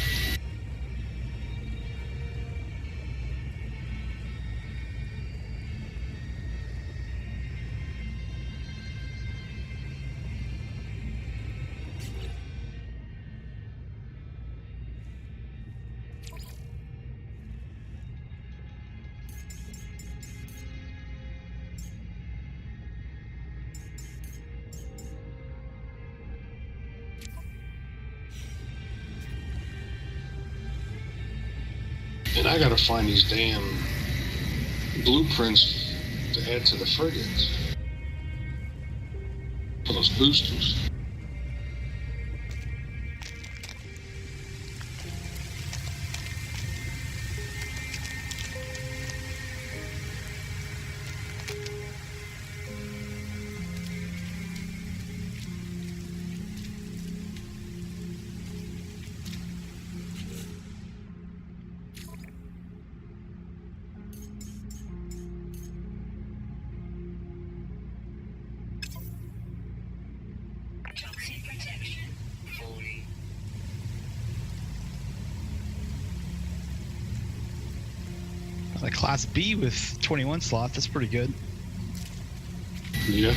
And I gotta find these damn blueprints to add to the frigates. For those boosters. A Class B with 21 slots. That's pretty good. Yeah.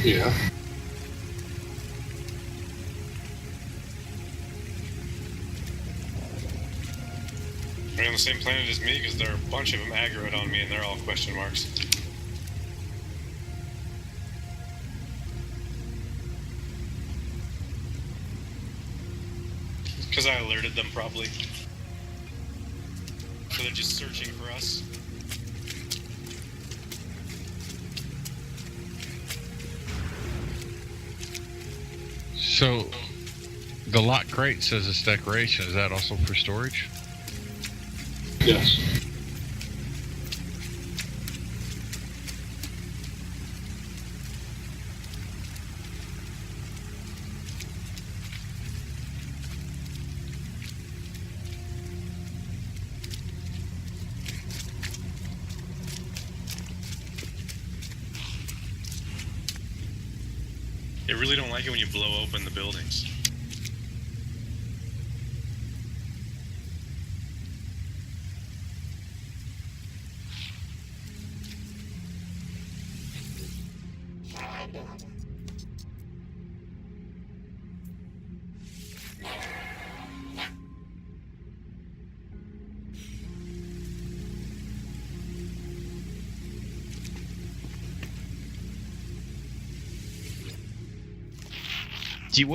Yeah. Are you on the same planet as me? Because there are a bunch of them aggroed on me, and they're all question marks. Because I alerted them, probably. So they're just searching for us. So, the lock crate says it's decoration. Is that also for storage? Yes. They really don't like it when you blow open the buildings. Do you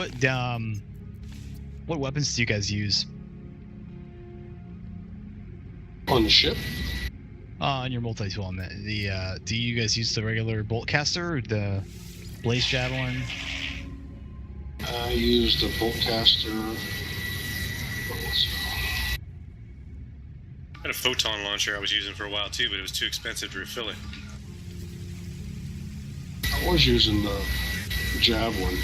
what weapons do you guys use On the ship? on your multi-tool? On the do you guys use the regular bolt caster or the blaze javelin? I used a bolt caster. I had a photon launcher I was using for a while too, but it was too expensive to refill it. I was using the javelin.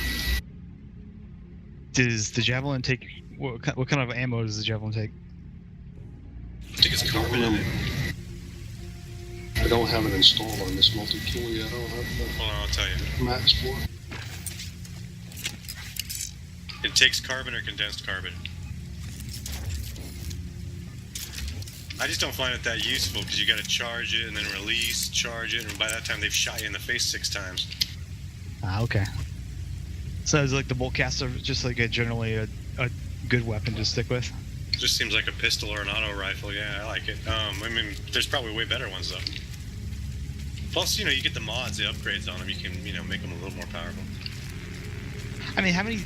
Does the javelin take what kind of ammo does the javelin take? I think it's carbon in it. I don't have it installed on this multi-tool yet. I don't have Hold on, I'll tell you. the max for it. It takes carbon or condensed carbon. I just don't find it that useful because you got to charge it and then release, charge it, and by that time they've shot you in the face 6 times. Ah, okay. So is like the bolt caster just like generally a good weapon to stick with? It just seems like a pistol or an auto rifle. Yeah, I like it. I mean, there's probably way better ones though. Plus, you get the mods, the upgrades on them. You can, make them a little more powerful. I mean, how many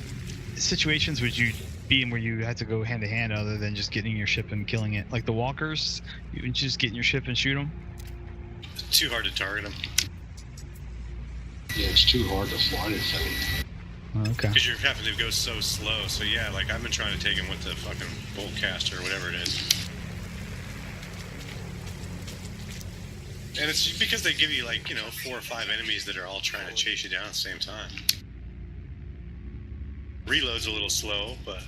situations would you be in where you had to go hand to hand other than just getting your ship and killing it? Like the walkers, you would just get in your ship and shoot them? It's too hard to target them. Yeah, it's too hard to fly the thing. Okay. Because you're having to go so slow. So yeah, like I've been trying to take him with the fucking bolt caster or whatever it is. And it's because they give you 4 or 5 enemies that are all trying to chase you down at the same time. Reload's a little slow, but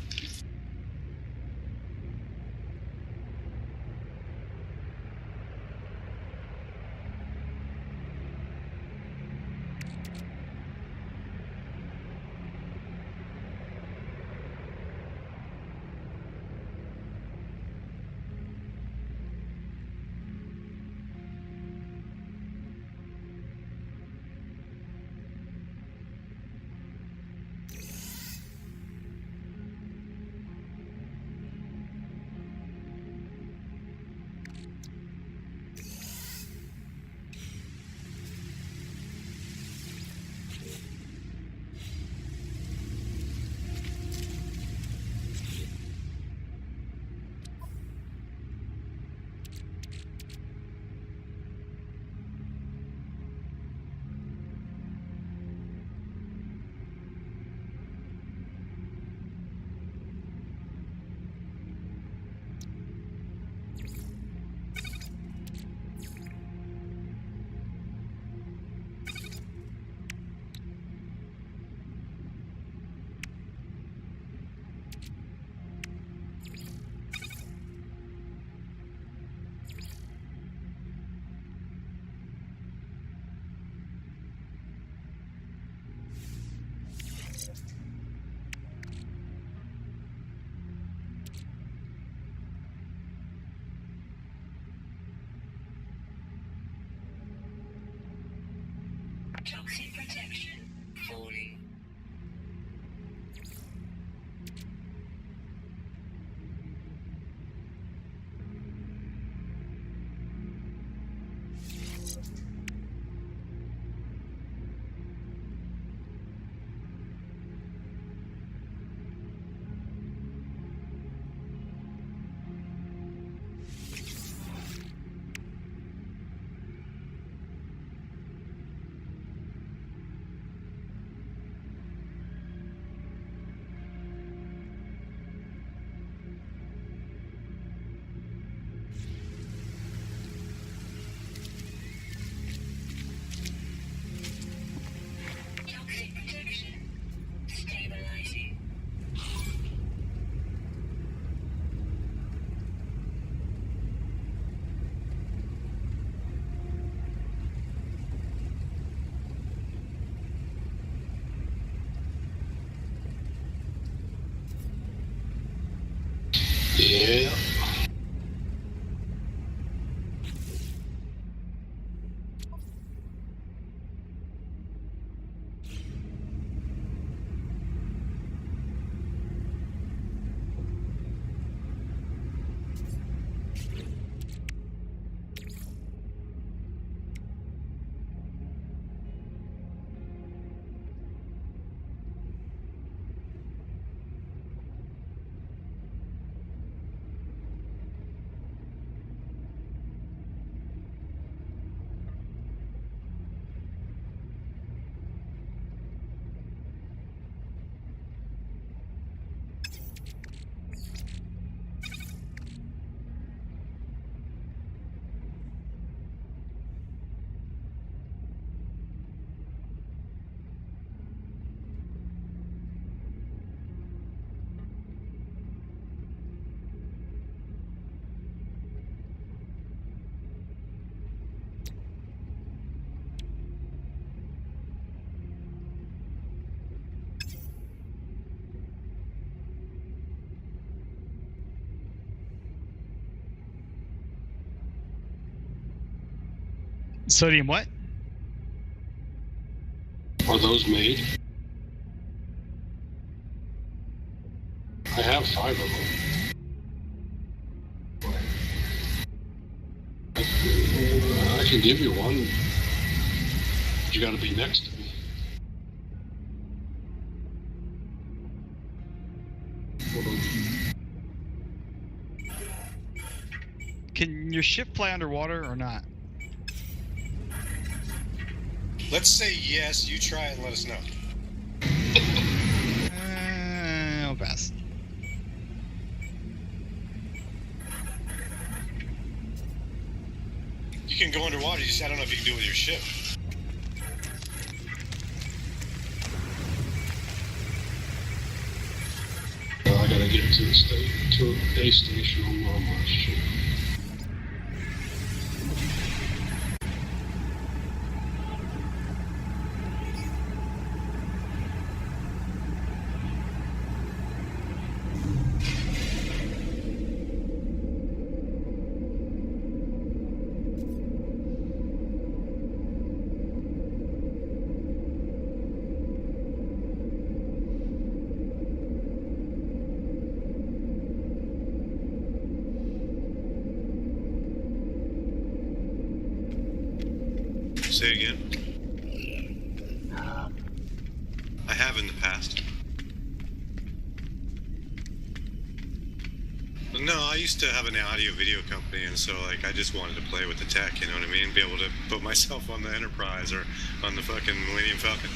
Yeah. Sodium what? Are those made? I have 5 of them. I can give you one. You gotta be next to me. Can your ship fly underwater or not? Let's say yes. You try it and let us know. I'll pass. You can go underwater. I don't know if you can do it with your ship. I gotta get to a base station on my ship. Say again. I have in the past. No, I used to have an audio video company, and so like I just wanted to play with the tech, you know what I mean? Be able to put myself on the Enterprise or on the fucking Millennium Falcon.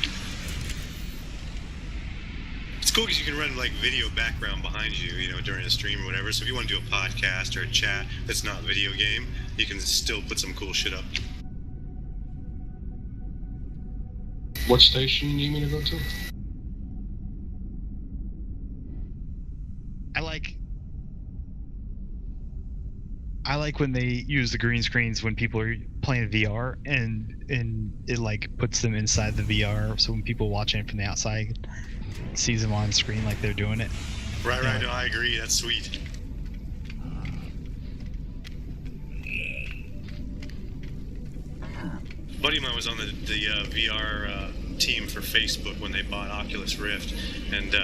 It's cool because you can run like video background behind you, you know, during a stream or whatever. So if you want to do a podcast or a chat that's not video game, you can still put some cool shit up. What station do you need me to go to? I like when they use the green screens when people are playing VR and it like puts them inside the VR, so when people watching it from the outside sees them on screen like they're doing it. Right, right. No, I agree. That's sweet. A buddy of mine was on the VR team for Facebook when they bought Oculus Rift, and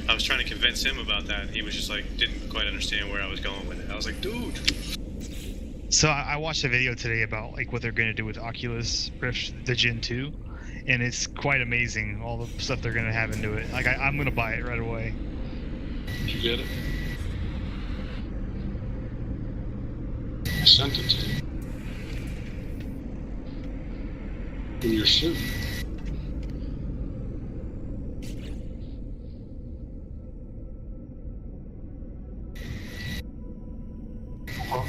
I was trying to convince him about that, and he was just like, didn't quite understand where I was going with it. I was like, dude. So I watched a video today about like what they're going to do with Oculus Rift, the Gen 2, and it's quite amazing, all the stuff they're going to have into it. Like I'm going to buy it right away. Did you get it? I sent it to you. In your suit. Huh?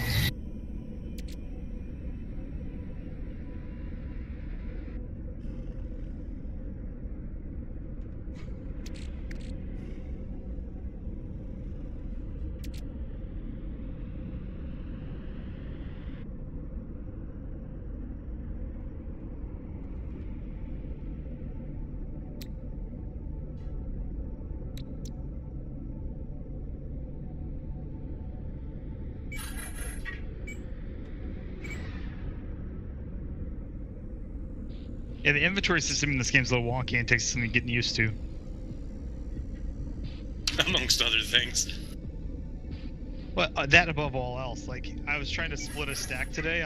Yeah, the inventory system in this game's a little wonky and takes some getting used to. Amongst other things. Well, that above all else, like I was trying to split a stack today.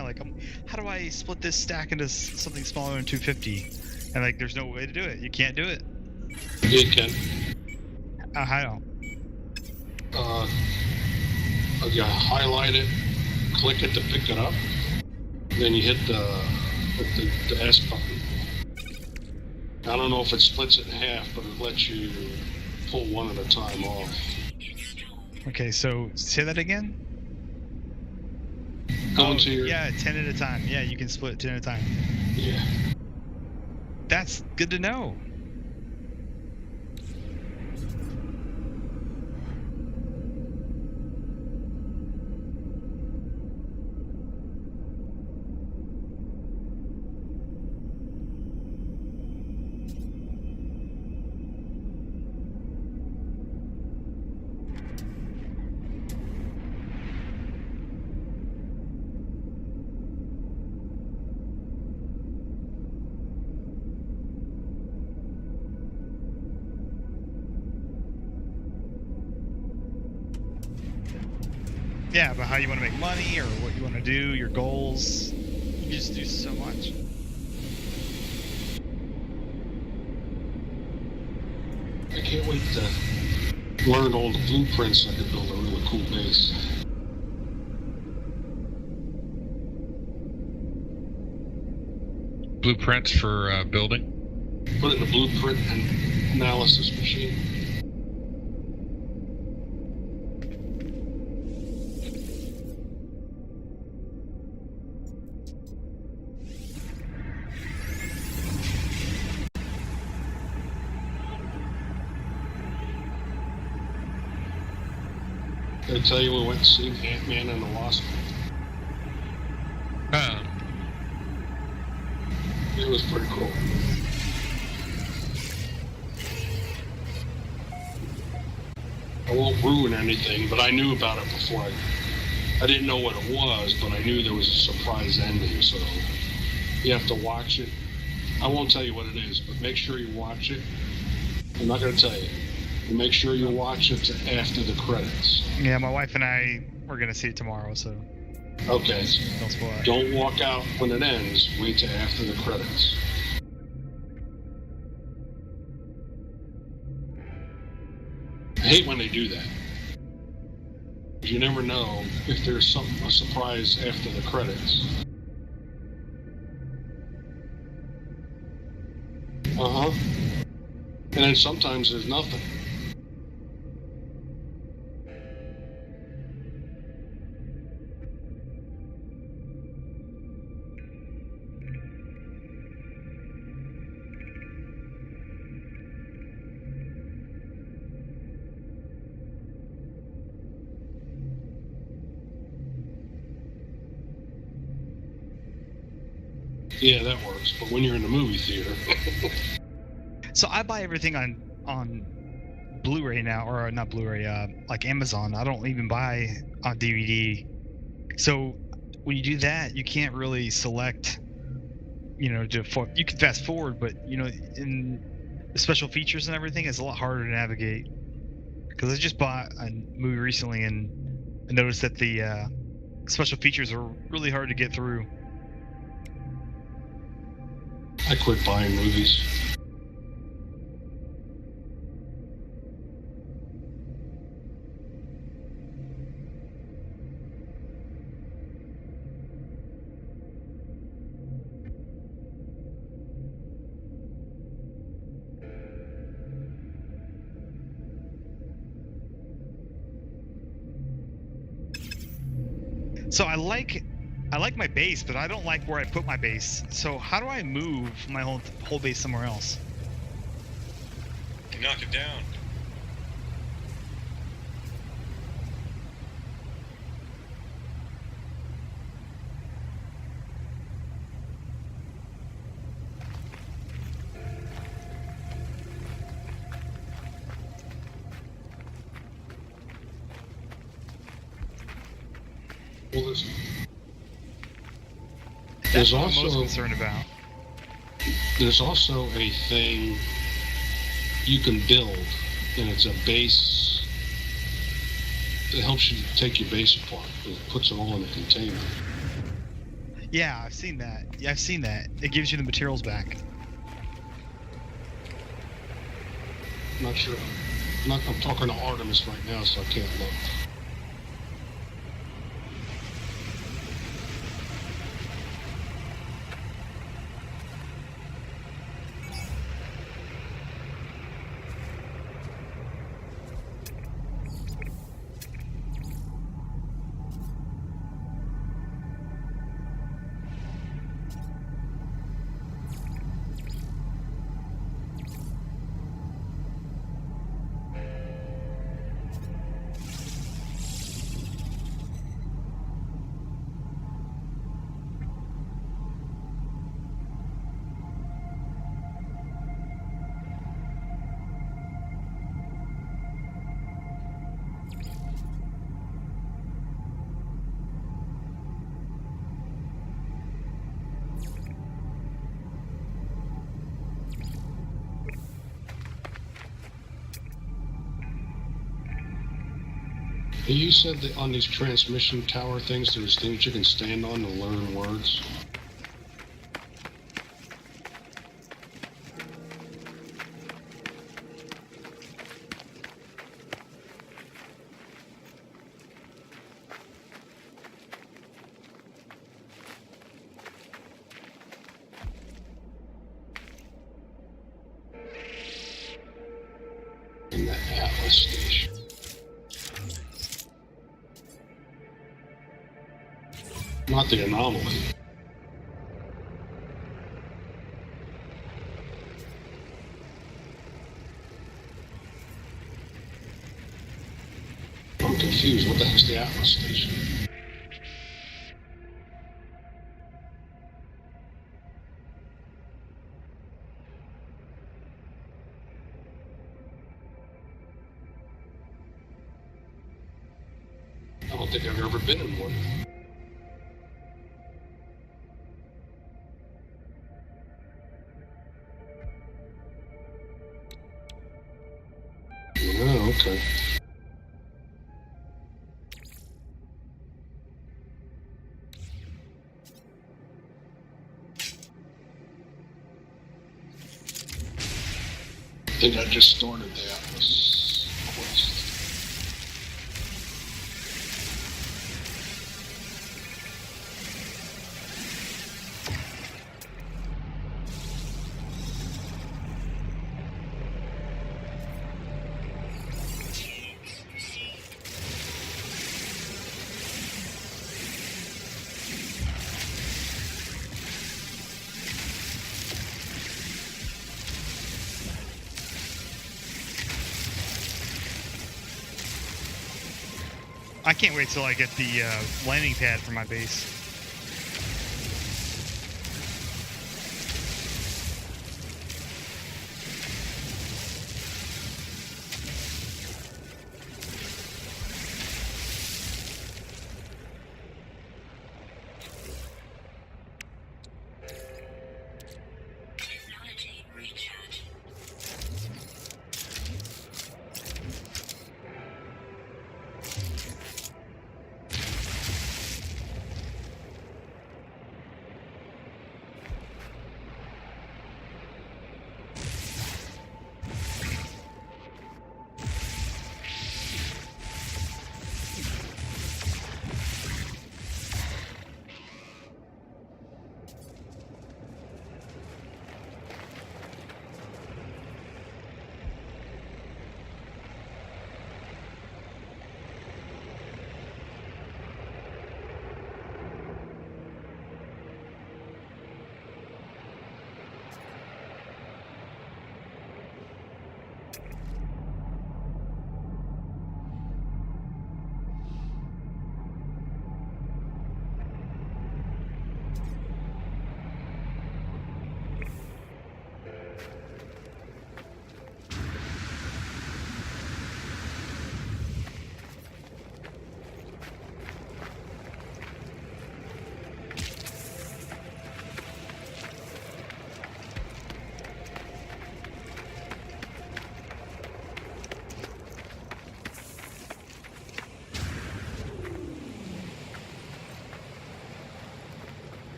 How do I split this stack into something smaller than 250? And like, there's no way to do it. You can't do it. You can. How? You highlight it, click it to pick it up, then you hit the S button. I don't know if it splits it in half, but it lets you pull one at a time off. Okay, so say that again. Go into your... Yeah, 10 at a time. Yeah, you can split 10 at a time. Yeah. That's good to know. Yeah, about how you want to make money or what you want to do, your goals. You just do so much. I can't wait to learn all the blueprints so I can build a really cool base. Blueprints for building? Put it in a blueprint and analysis machine. Did I tell you we went to see Ant-Man and the Wasp? It was pretty cool. I won't ruin anything, but I knew about it before. I didn't know what it was, but I knew there was a surprise ending, so you have to watch it. I won't tell you what it is, but make sure you watch it. I'm not going to tell you. Make sure you watch it after the credits. Yeah, my wife and I are going to see it tomorrow, so... Okay. Don't spoil it. Don't walk out when it ends. Wait till after the credits. I hate when they do that. You never know if there's a surprise after the credits. Uh-huh. And then sometimes there's nothing. Yeah, that works. But when you're in the movie theater... So I buy everything on Blu-ray now, or not Blu-ray, like Amazon. I don't even buy on DVD. So when you do that, you can't really select, you know, you can fast forward, but you know, in the special features and everything, it's a lot harder to navigate. Because I just bought a movie recently and I noticed that the special features are really hard to get through. I quit buying movies. So I like my base, but I don't like where I put my base. So how do I move my whole base somewhere else? You knock it down. Well, That's what I'm also most concerned about. There's also a thing you can build, and it's a base that helps you take your base apart. It puts it all in a container. Yeah, I've seen that. Yeah, I've seen that. It gives you the materials back. I'm not sure. I'm talking to Artemis right now, so I can't look. You said that on these transmission tower things, there's things you can stand on to learn words. In the Atlas station. Not the anomaly. I'm confused. What the heck's the Atlas station? I don't think I've ever been in one. Oh, okay. I think I just started the Atlas quest. I can't wait till I get the landing pad for my base. Technology recharge.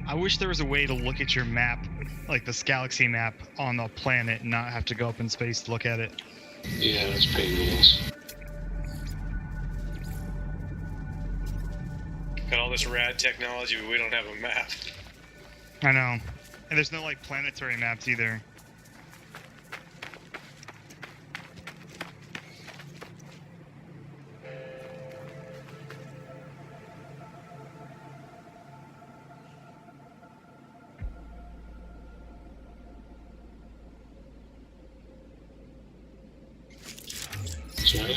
I wish there was a way to look at your map, like this galaxy map, on the planet and not have to go up in space to look at it. Yeah, that's painless. Got all this rad technology, but we don't have a map. I know. And there's no, like, planetary maps either. Sorry?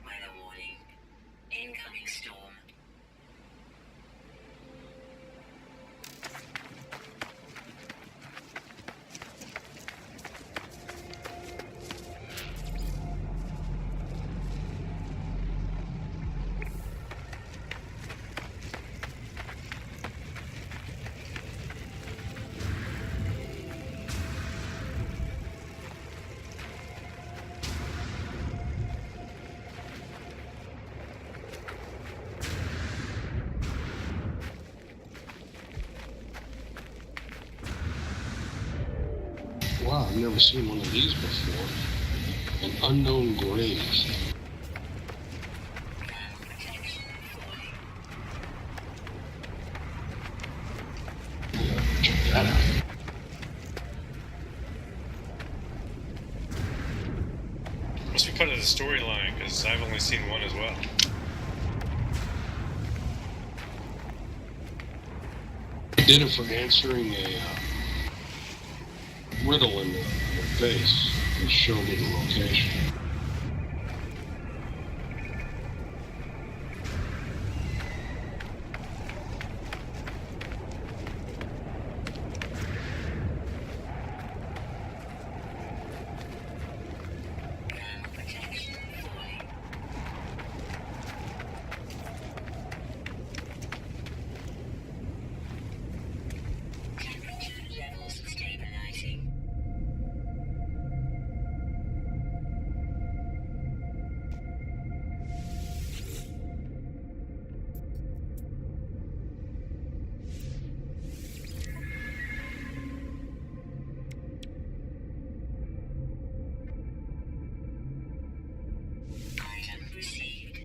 Weather warning. Incoming storm. Wow, I've never seen one of these before. An unknown grave. Protection falling. Check that out. Must be part of the storyline, because I've only seen one as well. I did it for answering a riddle in the base and showed me the location. Protection falling. Temperature levels stabilizing. Item received.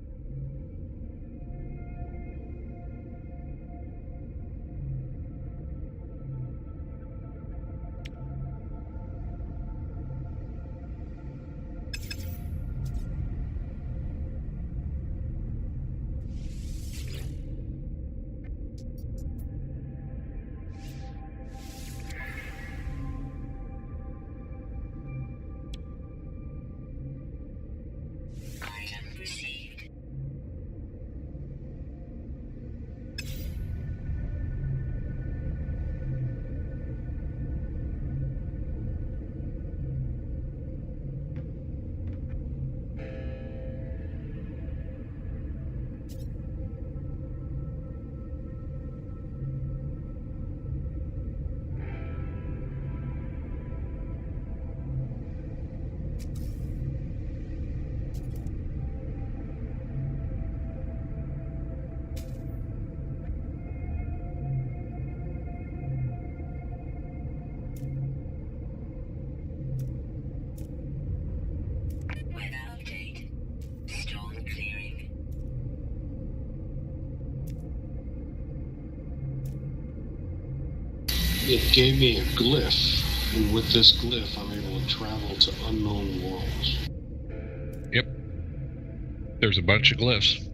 Item received. Weather update. Storm clearing. It gave me a glyph, and with this glyph, I'm able to travel to unknown worlds. Yep. There's a bunch of glyphs.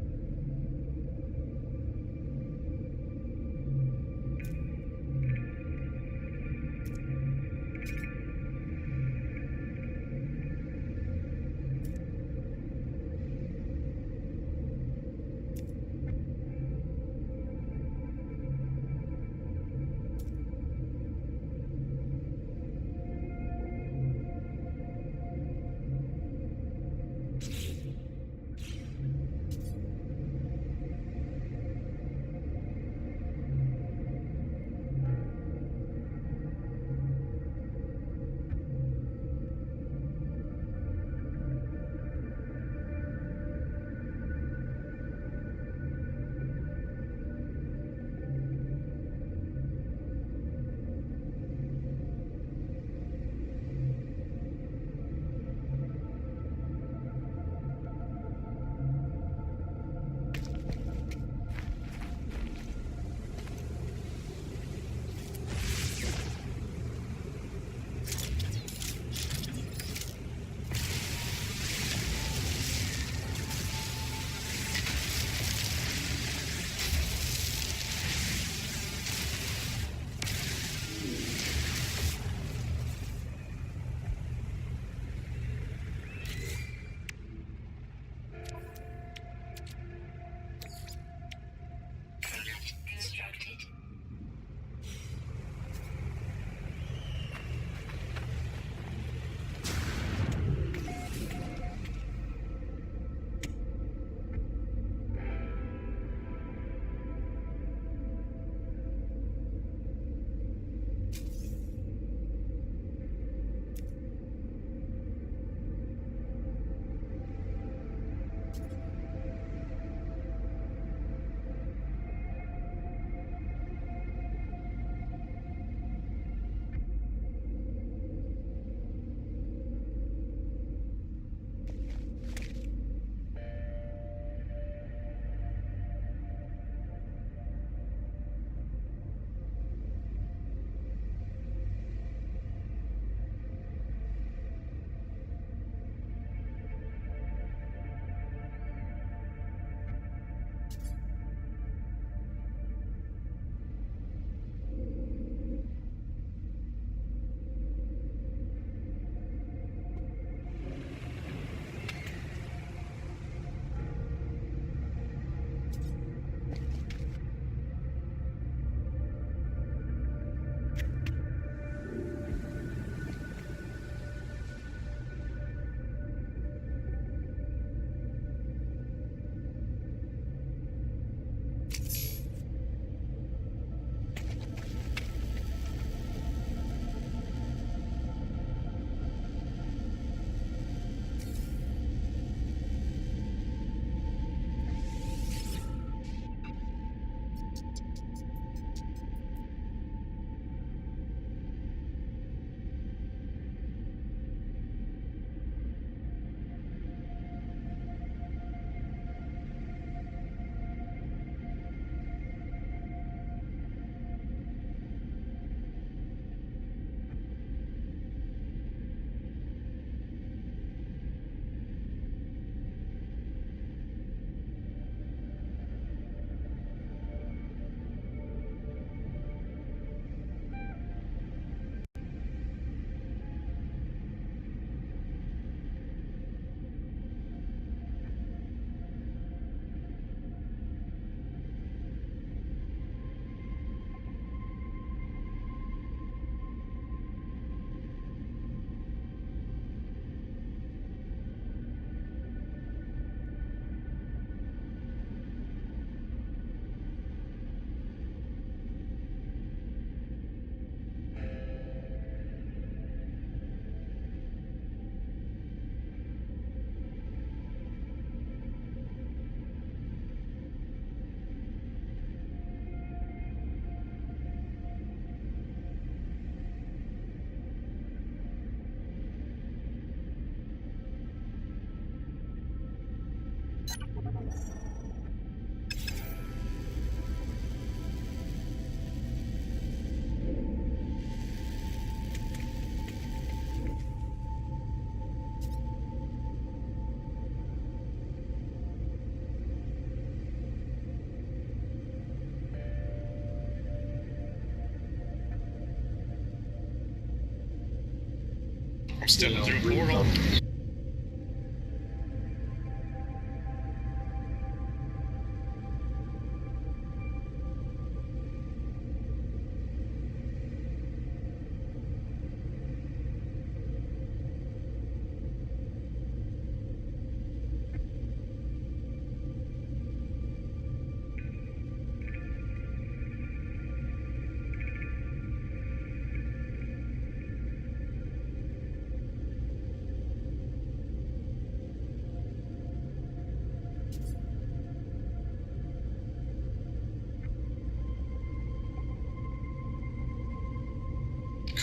I'm stepping through a portal.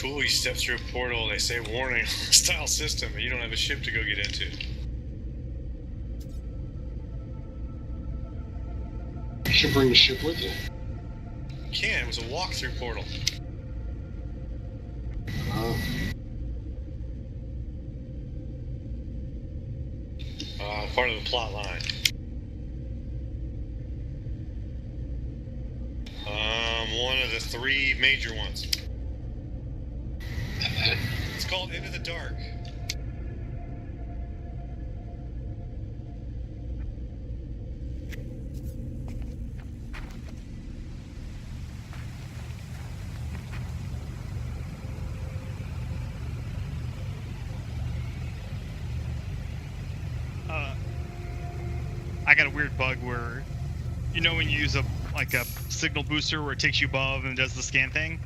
Cool, you step through a portal, they say warning, hostile system, and you don't have a ship to go get into. You should bring the ship with you. You can, it was a walk-through portal. Part of the plot line. One of the 3 major ones. It's called Into the Dark. I got a weird bug where, you know, when you use a signal booster where it takes you above and does the scan thing.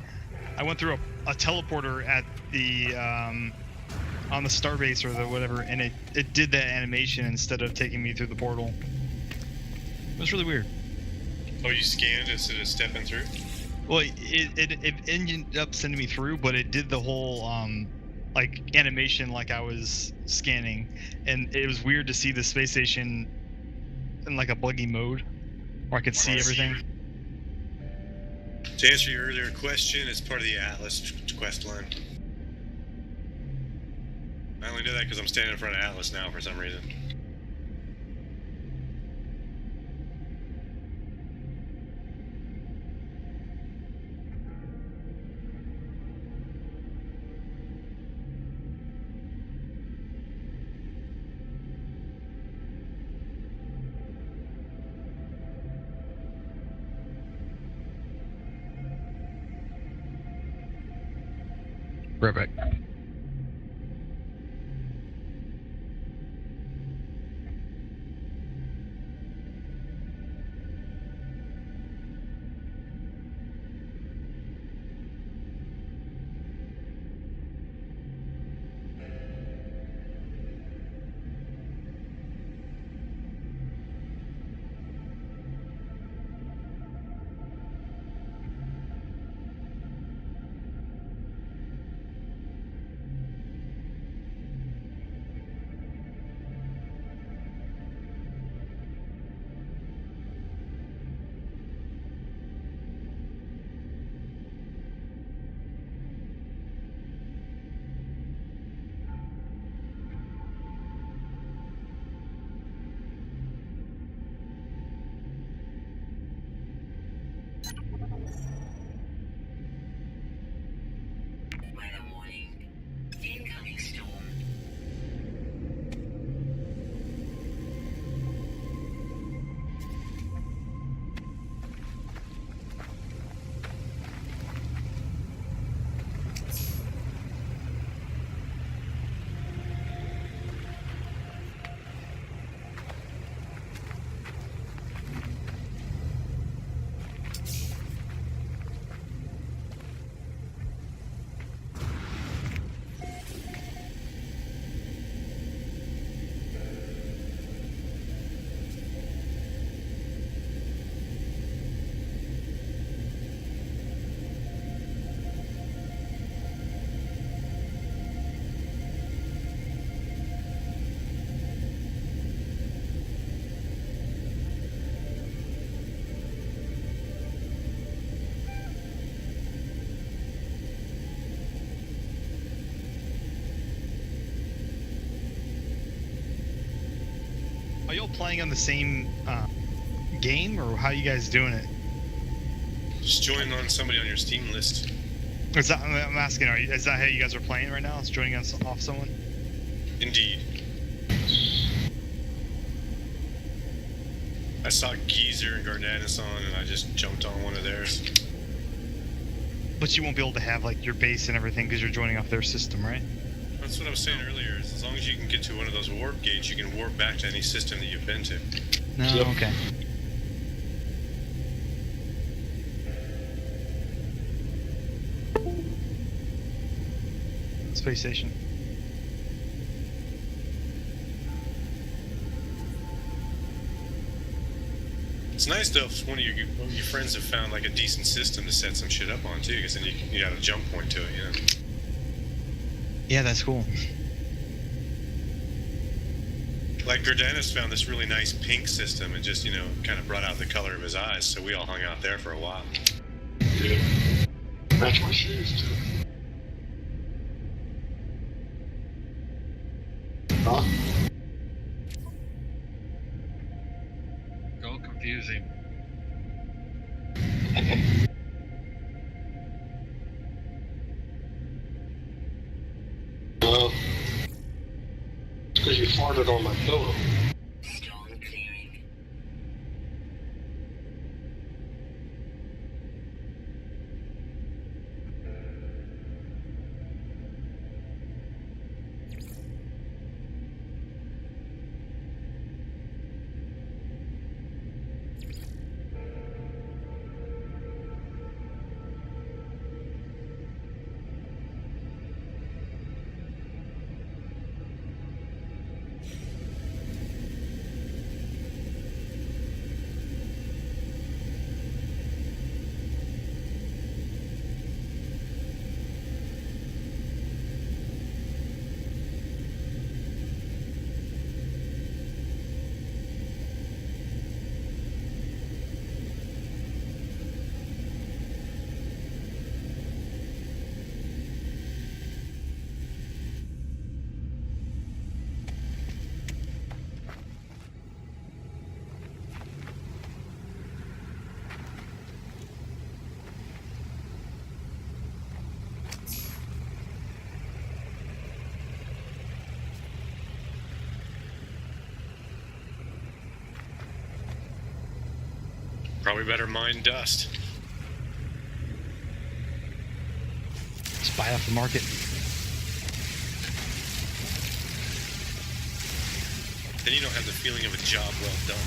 I went through a teleporter at the on the starbase or the whatever, and it did that animation instead of taking me through the portal. It was really weird. Oh, you scanned instead of stepping through? Well, it ended up sending me through, but it did the whole like animation like I was scanning, and it was weird to see the space station in like a buggy mode where I could see everything. To answer your earlier question, it's part of the Atlas quest line. I only know that because I'm standing in front of Atlas now for some reason. Right back. playing on the same game, or how you guys doing it? Just join on somebody on your Steam list. Is that, I'm asking, is that how you guys are playing right now? Is joining us off someone? Indeed. I saw Geezer and Gardanus on, and I just jumped on one of theirs. But you won't be able to have like your base and everything because you're joining off their system, right? That's what I was saying earlier. Is as long as you can get to one of those warp gates, you can warp back to any system that you've been to. No, Yep. okay. Space station. It's nice though if one of your friends have found like a decent system to set some shit up on too, because then you got a jump point to it, you know. Yeah, that's cool. Like Gardanus found this really nice pink system and just, kind of brought out the color of his eyes, so we all hung out there for a while. Yeah. Match my shoes too. Huh? Don't confuse him. It's because you farted on my pillow. Storm clearing. Probably better mine dust. Just buy off the market. Then you don't have the feeling of a job well done.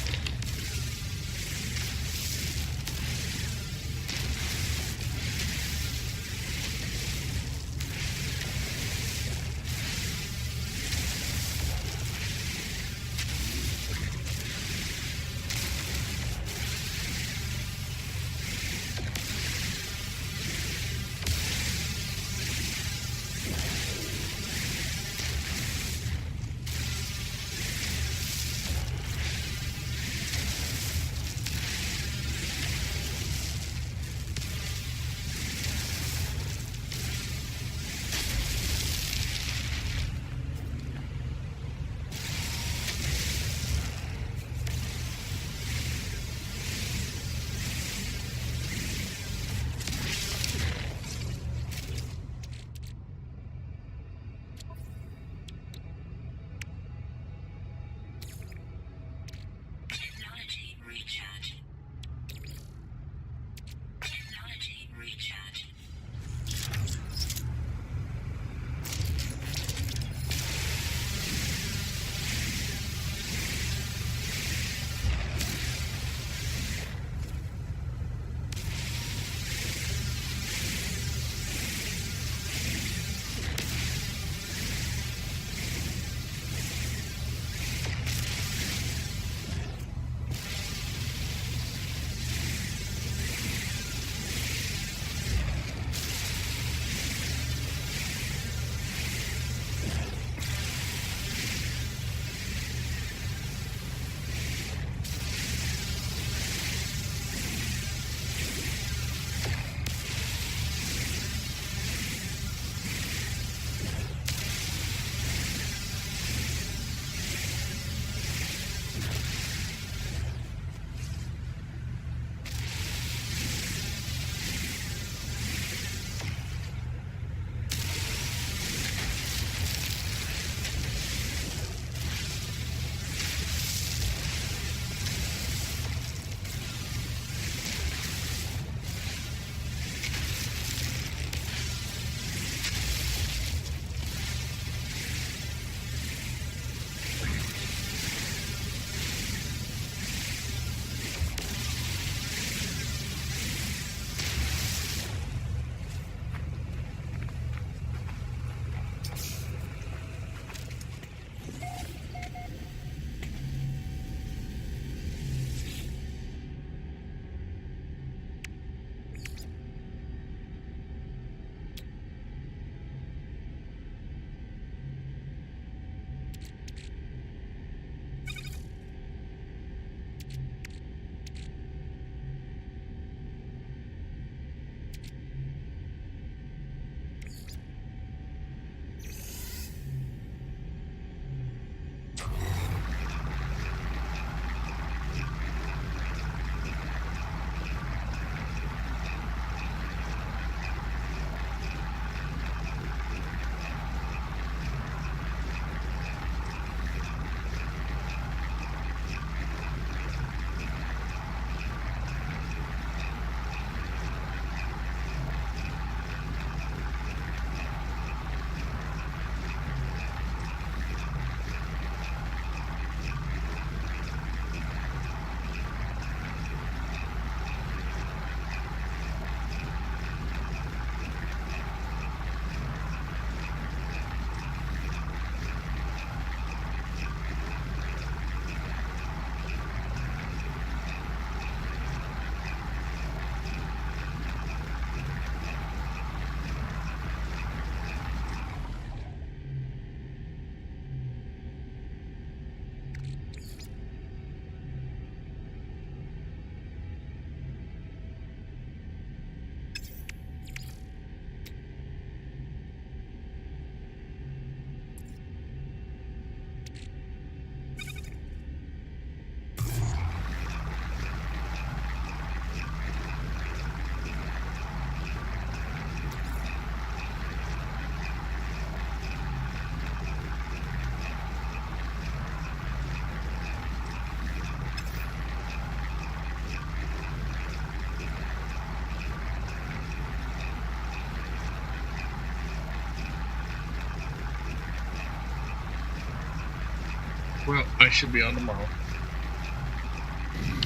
Well, I should be on tomorrow.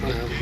I have